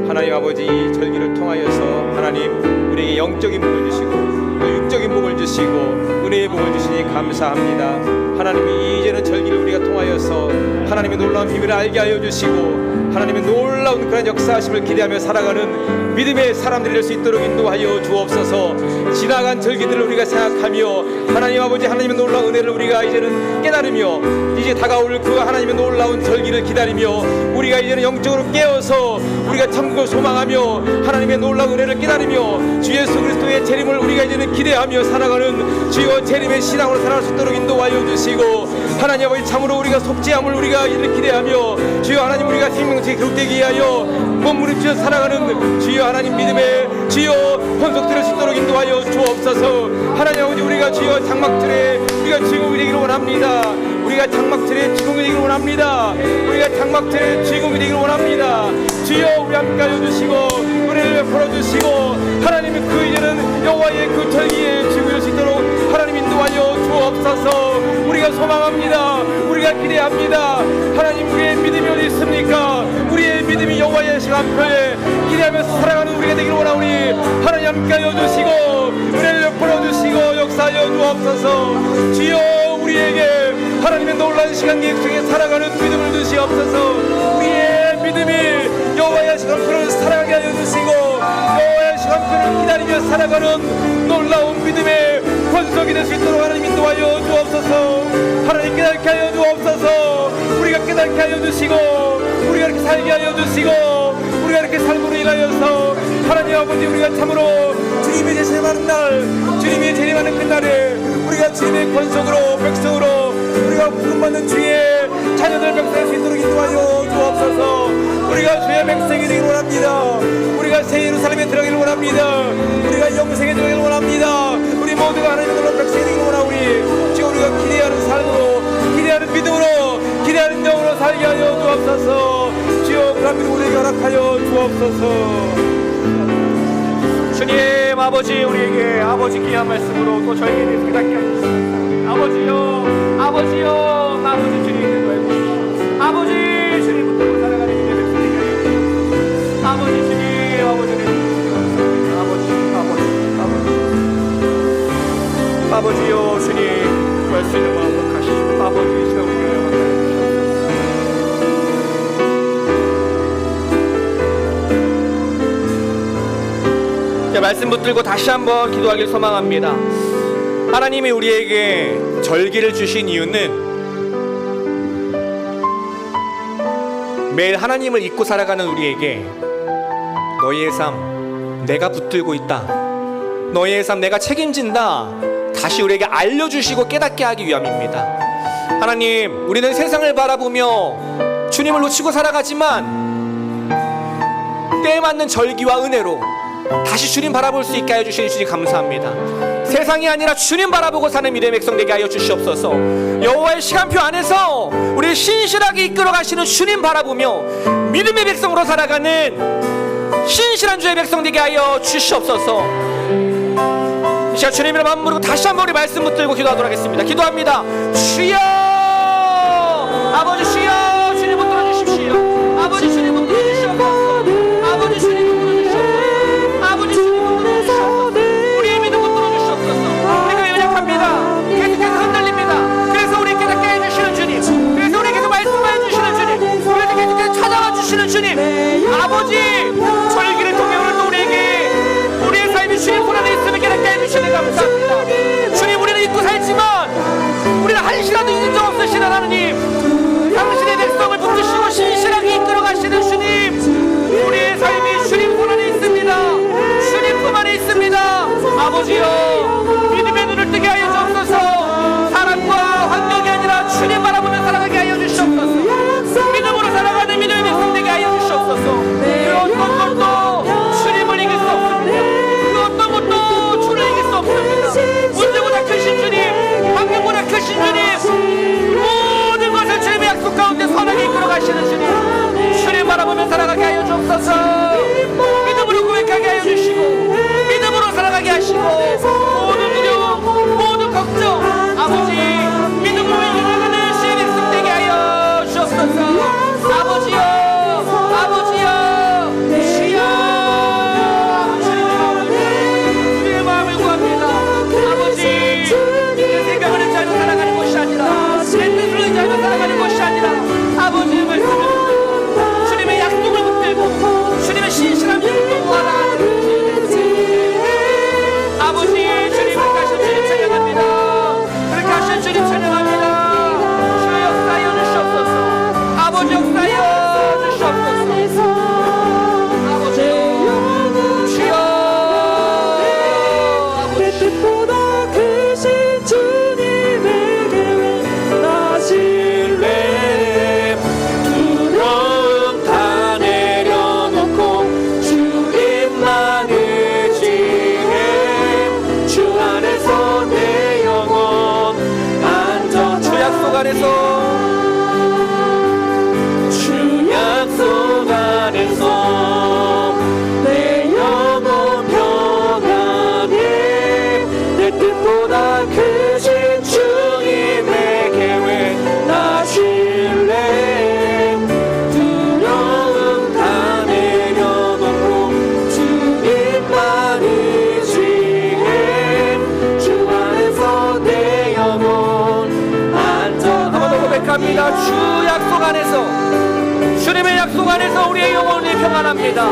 하나님 아버지 이 절기를 통하여서 하나님 우리에게 영적인 복을 주시고 주시고 은혜의 복을 주시니 감사합니다. 하나님이 이제는 절기를 우리가 통하여서 하나님의 놀라운 비밀을 알게 하여 주시고 하나님의 놀라운 그런 역사하심을 기대하며 살아가는 믿음의 사람들이 될 수 있도록 인도하여 주옵소서. 지나간 절기들을 우리가 생각하며 하나님 아버지 하나님의 놀라운 은혜를 우리가 이제는 깨달으며 이제 다가올 그 하나님의 놀라운 절기를 기다리며 우리가 이제는 영적으로 깨어서 우리가 천국을 소망하며 하나님의 놀라운 은혜를 깨달으며 주 예수 그리스도의 재림을 우리가 이제는 기대하며 살아가는 주여 재림의 신앙으로 살아갈 수 있도록 인도하여 주시고 하나님 아버지 참으로 우리가 속죄함을 우리가 이를 기대하며 주여 하나님 우리가 생명책에 기록되게 하여 몸부림쳐 살아가는 주여 하나님 믿음의 주여 혼속될 수 있도록 인도하여 주옵소서. 하나님 아버지 우리가 주여 장막틀에 우리가 주인공이 되기를 원합니다. 우리가 장막틀에 주인공이 되기를 원합니다. 우리가 장막틀에 주인공이 되기를 원합니다. 주여 우리 함께 하여 주시고 은혜를 베풀어 주시고 하나님의 그 이제는 여호와의 그 절기에 주인공이 될 수 있도록 하나님 인도하여 주옵소서. 우리가 소망합니다. 우리가 기대합니다. 하나님 우리의 믿음이 어디 있습니까? 우리의 믿음이 여호와의 시간표에 기대하면서 살아가는 우리가 되기를 원하오니 하나님 함께하여 주시고 은혜를 베풀어 주시고 역사하여 주옵소서. 주여 우리에게 하나님의 놀라운 시간 계획 속에 살아가는 믿음을 주시옵소서. 우리의 믿음이 여호와의 시간표를 살아가게 하여 주시고 여호와의 시간표를 기다리며 살아가는 놀라운 믿음의 권속이 될 수 있도록 하나님 인도하여 주옵소서. 하나님 깨닫게 하여 주옵소서. 우리가 깨닫게 하여 주시고 우리가 이렇게 살게 하여 주시고 우리가 이렇게 삶으로 인하여서 하나님 아버지 우리가 참으로 주님의 재림하는 날 주님의 재림하는 그날에 우리가 주님의 권속으로 백성으로 우리가 부름받는 주의 자녀들 백성 될 수 있도록 인도하여 주옵소서. 우리가 주의 백성이 되기를 원합니다. 우리가 새 예루살렘에 들어가기를 원합니다. 우리가 영생에 들어가기를 원합니다. 우리 모두가 하나님의 놀라운 백성이 되기를 원하오니 지금 우리가 기대하는 삶으로 기대하는 믿음으로 기대하는 영으로 살게 하여 주옵소서. 주여 그런 믿음 우리에게 허락하여 주옵소서. 주님 아버지 우리에게 아버지 귀한 말씀으로 또 저에게 대해서 깨닫게 하시옵소서. 아버지여 아버지여 아버지 주님의 기도해 주시옵소서. 아버지 주님 붙들고 살아가는 믿음의 백성에게 하여 주시옵소서. 아버지 주님 아버지는 아버지여 주님 구할 수 있는 마음으로 가시고 아버지 이 시간 우리에게 허락하여 주시옵소서. 말씀 붙들고 다시 한번 기도하길 소망합니다. 하나님이 우리에게 절기를 주신 이유는 매일 하나님을 잊고 살아가는 우리에게 너희의 삶 내가 붙들고 있다, 너희의 삶 내가 책임진다, 다시 우리에게 알려주시고 깨닫게 하기 위함입니다. 하나님 우리는 세상을 바라보며 주님을 놓치고 살아가지만 때에 맞는 절기와 은혜로 다시 주님 바라볼 수 있게 하여 주시니 주님 감사합니다. 세상이 아니라 주님 바라보고 사는 믿음의 백성 되게 하여 주시옵소서. 여호와의 시간표 안에서 우리를 신실하게 이끌어 가시는 주님 바라보며 믿음의 백성으로 살아가는 신실한 주의 백성 되게 하여 주시옵소서. 이 시간 주님의 마음 모르고 다시 한번 우리 말씀 붙들고 기도하도록 하겠습니다. 기도합니다. 주여 아버지 주여 주님 붙들어 주십시오. 아버지 주님 붙들어 주시옵소서. 아버지 주님 붙들어 주시옵소서. 아버지 주님 붙들어 주시옵소서. 우리의 믿음 붙들어 주시옵소서. 우리가 연약합니다. 계속해서 흔들립니다. 그래서 우리 깨닫게 해주시는 주님, 그래서 우리 계속 말씀해 주시는 주님, 그래서 계속해서 찾아와 주시는 주님, 아버지 절기를 통해 오늘 또 우리에게 우리의 삶이 주님 손 안에 있음을 깨닫게 해주시니 감사합니다. 주님 우리는 잊고 살지만 우리는 한시라도 잊은 적 없으시는 하나님, 당신의 백성을 붙드시고 신실하게 이끌어 가시는 주님, 우리의 삶이 주님 손 안에 있습니다. 주님 품 안에 있습니다. 아버지여 믿음의 눈을 뜨게 하여 주옵소서. 사람과 환경이 아니라 주님 바라보며 살아가게 하여 주시옵소서. 믿음으로 살아가는 믿음의 백성 되게 하여 주시옵소서. 그 어떤 것도 주님을 이길 수 없습니다. 그 어떤 것도 주를 이길 수 없습니다. 문제보다 크신 주님, 환경보다 크신 주님, 모든 것을 주님의 약속 가운데 선하게 이끌어 가시는 주님, 주님 바라보며 살아가게 하여 주옵소서. 믿음으로 고백하게 하여 주시고 믿음으로 살아가게 하시고 모든 두려움 모든 걱정 아버지 믿음으로 이겨나가는 주의 백성 되게 하여 주옵소서. 아버지여 아버지여 주여 주님의 마음을 구합니다. 아버지 고백합니다. 주 약속 안에서, 주님의 약속 안에서 우리의 영혼이 평안합니다.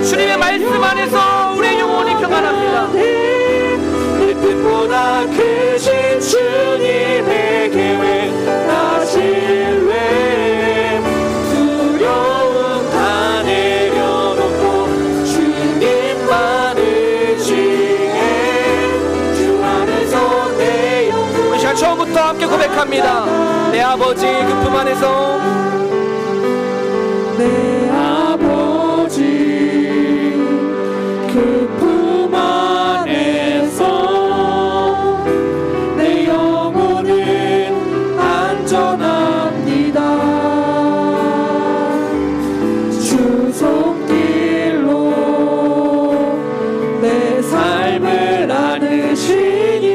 주님의 말씀 안에서 우리의 영혼이 평안합니다. 내 뜻보다 크신 주님의 계획 나 신뢰 두려움 다 내려놓고 주님만 의지해 주 안에서 내 영혼. 우리 시간 처음부터 함께 고백합니다. 내 아버지 그 품 안에서, 내 아버지 그 품 안에서 내 영혼은 안전합니다. 주 손길로 내 삶을 안으시니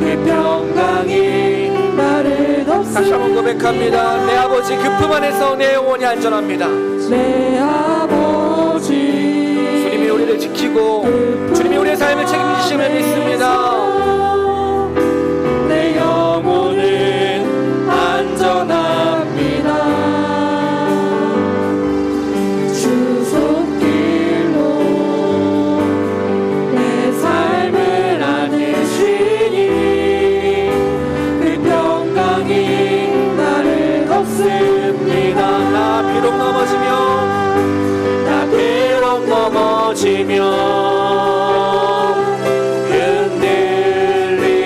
그 평강이 나를 덮습니다. 다시 한번 고백합니다. 내 아버지 그 품 안에서 내 영혼이 안전합니다. 내 아버지 주님이 우리를 지키고 주님이 우리의 삶을 책임지심을 믿습니다. 내 영혼은 안전합니다. 주 손길로 내 삶을 안으시니 그 평강이 나를 덮습니다. 나 비록 넘어지며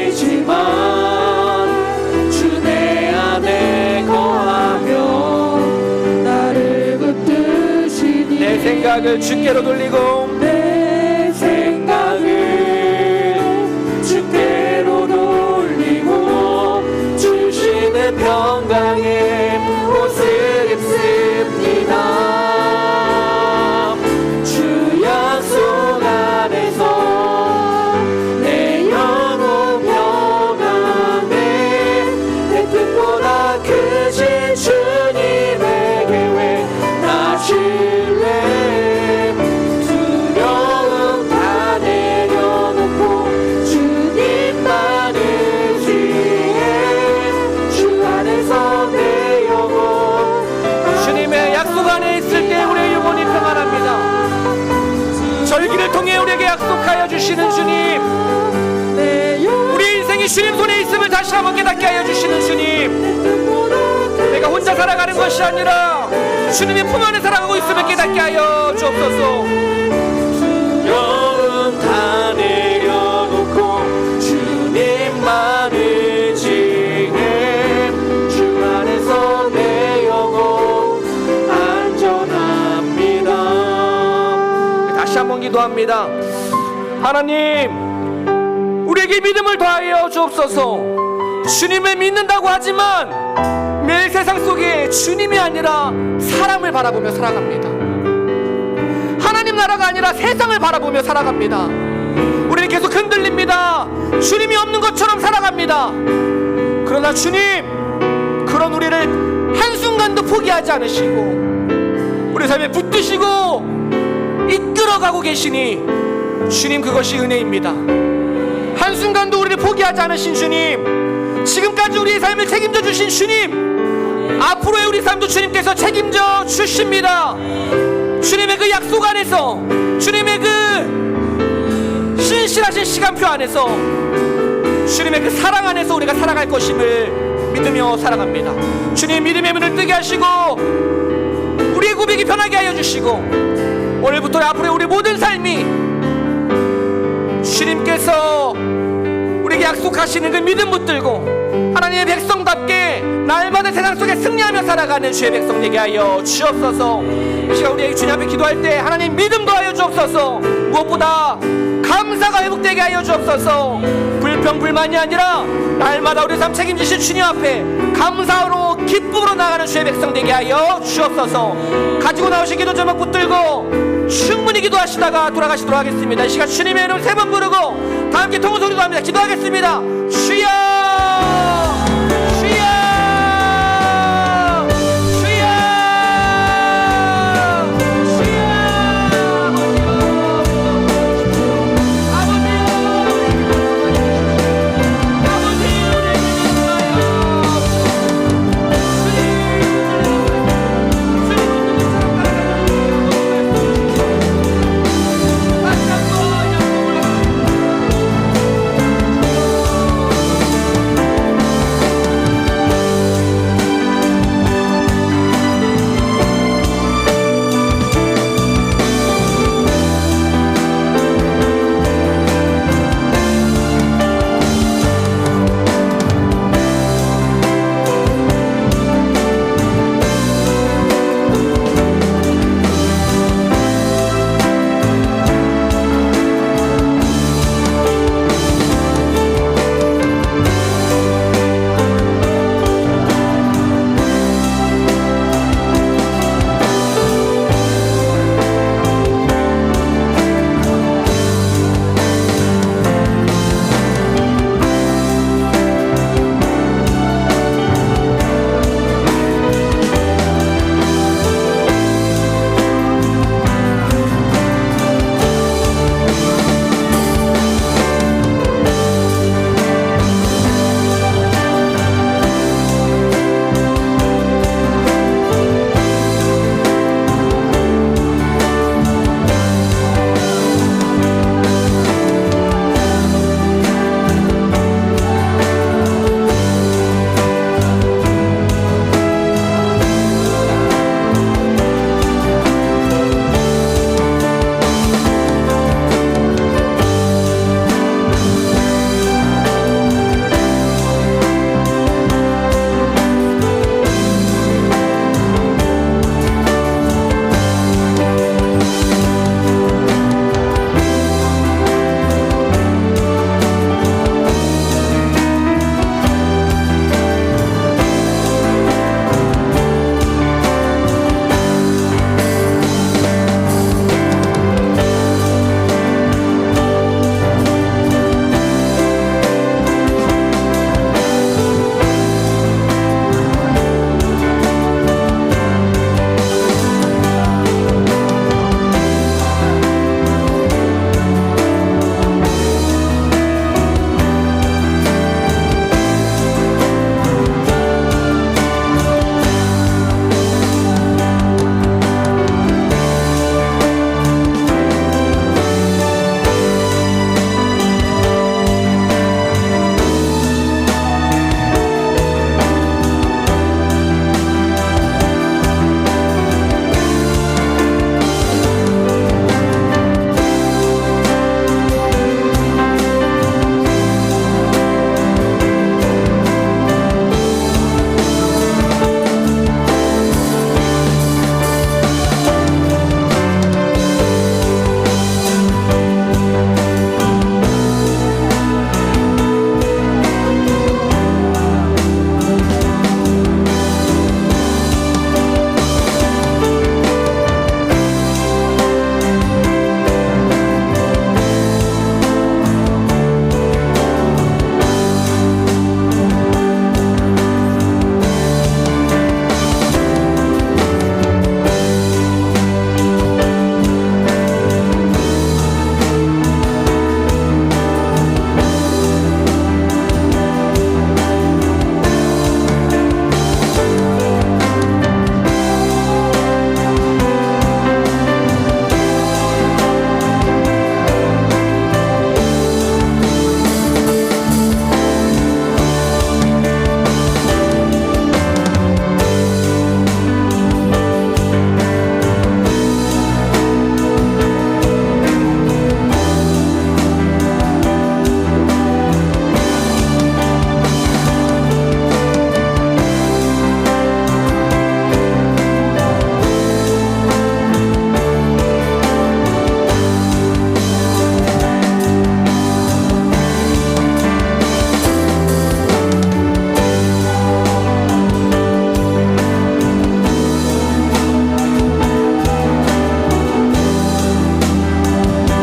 흔들리지만 주 내 안에 거하며 나를 붙드시니 내 생각을 주께로 돌리고 내 생각을 주께로 돌리고 주시는 평강의 옷을 입습니다. 절기를 통해 우리에게 약속하여 주시는 주님, 우리 인생이 주님 손에 있음을 다시 한번 깨닫게 하여 주시는 주님, 내가 혼자 살아가는 것이 아니라 주님의 품 안에 살아가고 있음을 깨닫게 하여 주옵소서. 두려움 다 내려놓고 주님만 의지해 주 안에서 내 영혼 안전합니다. 다시 한번 기도합니다. 하나님, 우리에게 믿음을 더하여 주옵소서. 주님을 믿는다고 하지만 매일 세상 속에 주님이 아니라 사람을 바라보며 살아갑니다. 하나님 나라가 아니라 세상을 바라보며 살아갑니다. 우리는 계속 흔들립니다. 주님이 없는 것처럼 살아갑니다. 그러나 주님, 그런 우리를 한순간도 포기하지 않으시고 우리 삶에 붙드시고 이끌어가고 계시니 주님, 그것이 은혜입니다. 한순간도 우리를 포기하지 않으신 주님, 지금까지 우리의 삶을 책임져 주신 주님, 앞으로의 우리 삶도 주님께서 책임져 주십니다. 주님의 그 약속 안에서, 주님의 그 신실하신 시간표 안에서, 주님의 그 사랑 안에서 우리가 살아갈 것임을 믿으며 살아갑니다. 주님, 믿음의 문을 뜨게 하시고 우리의 고백이 변하게 하여 주시고 오늘부터 앞으로의 우리 모든 삶이 주님께서 우리에게 약속하시는 그 믿음 붙들고 하나님의 백성답게 날마다 세상 속에 승리하며 살아가는 주의 백성 되게 하여 주옵소서. 이 시간 우리에게 주님 앞에 기도할 때 하나님 믿음 더하여 주옵소서. 무엇보다 감사가 회복되게 하여 주옵소서. 불평 불만이 아니라 날마다 우리 삶 책임지신 주님 앞에 감사로 기쁨으로 나가는 주의 백성 되게 하여 주옵소서. 가지고 나오신 기도 제목 붙들고 충분히 기도하시다가 돌아가시도록 하겠습니다. 이 시간 주님의 이름 3번 부르고 다 함께 통성으로 기도합니다. 기도하겠습니다. 주여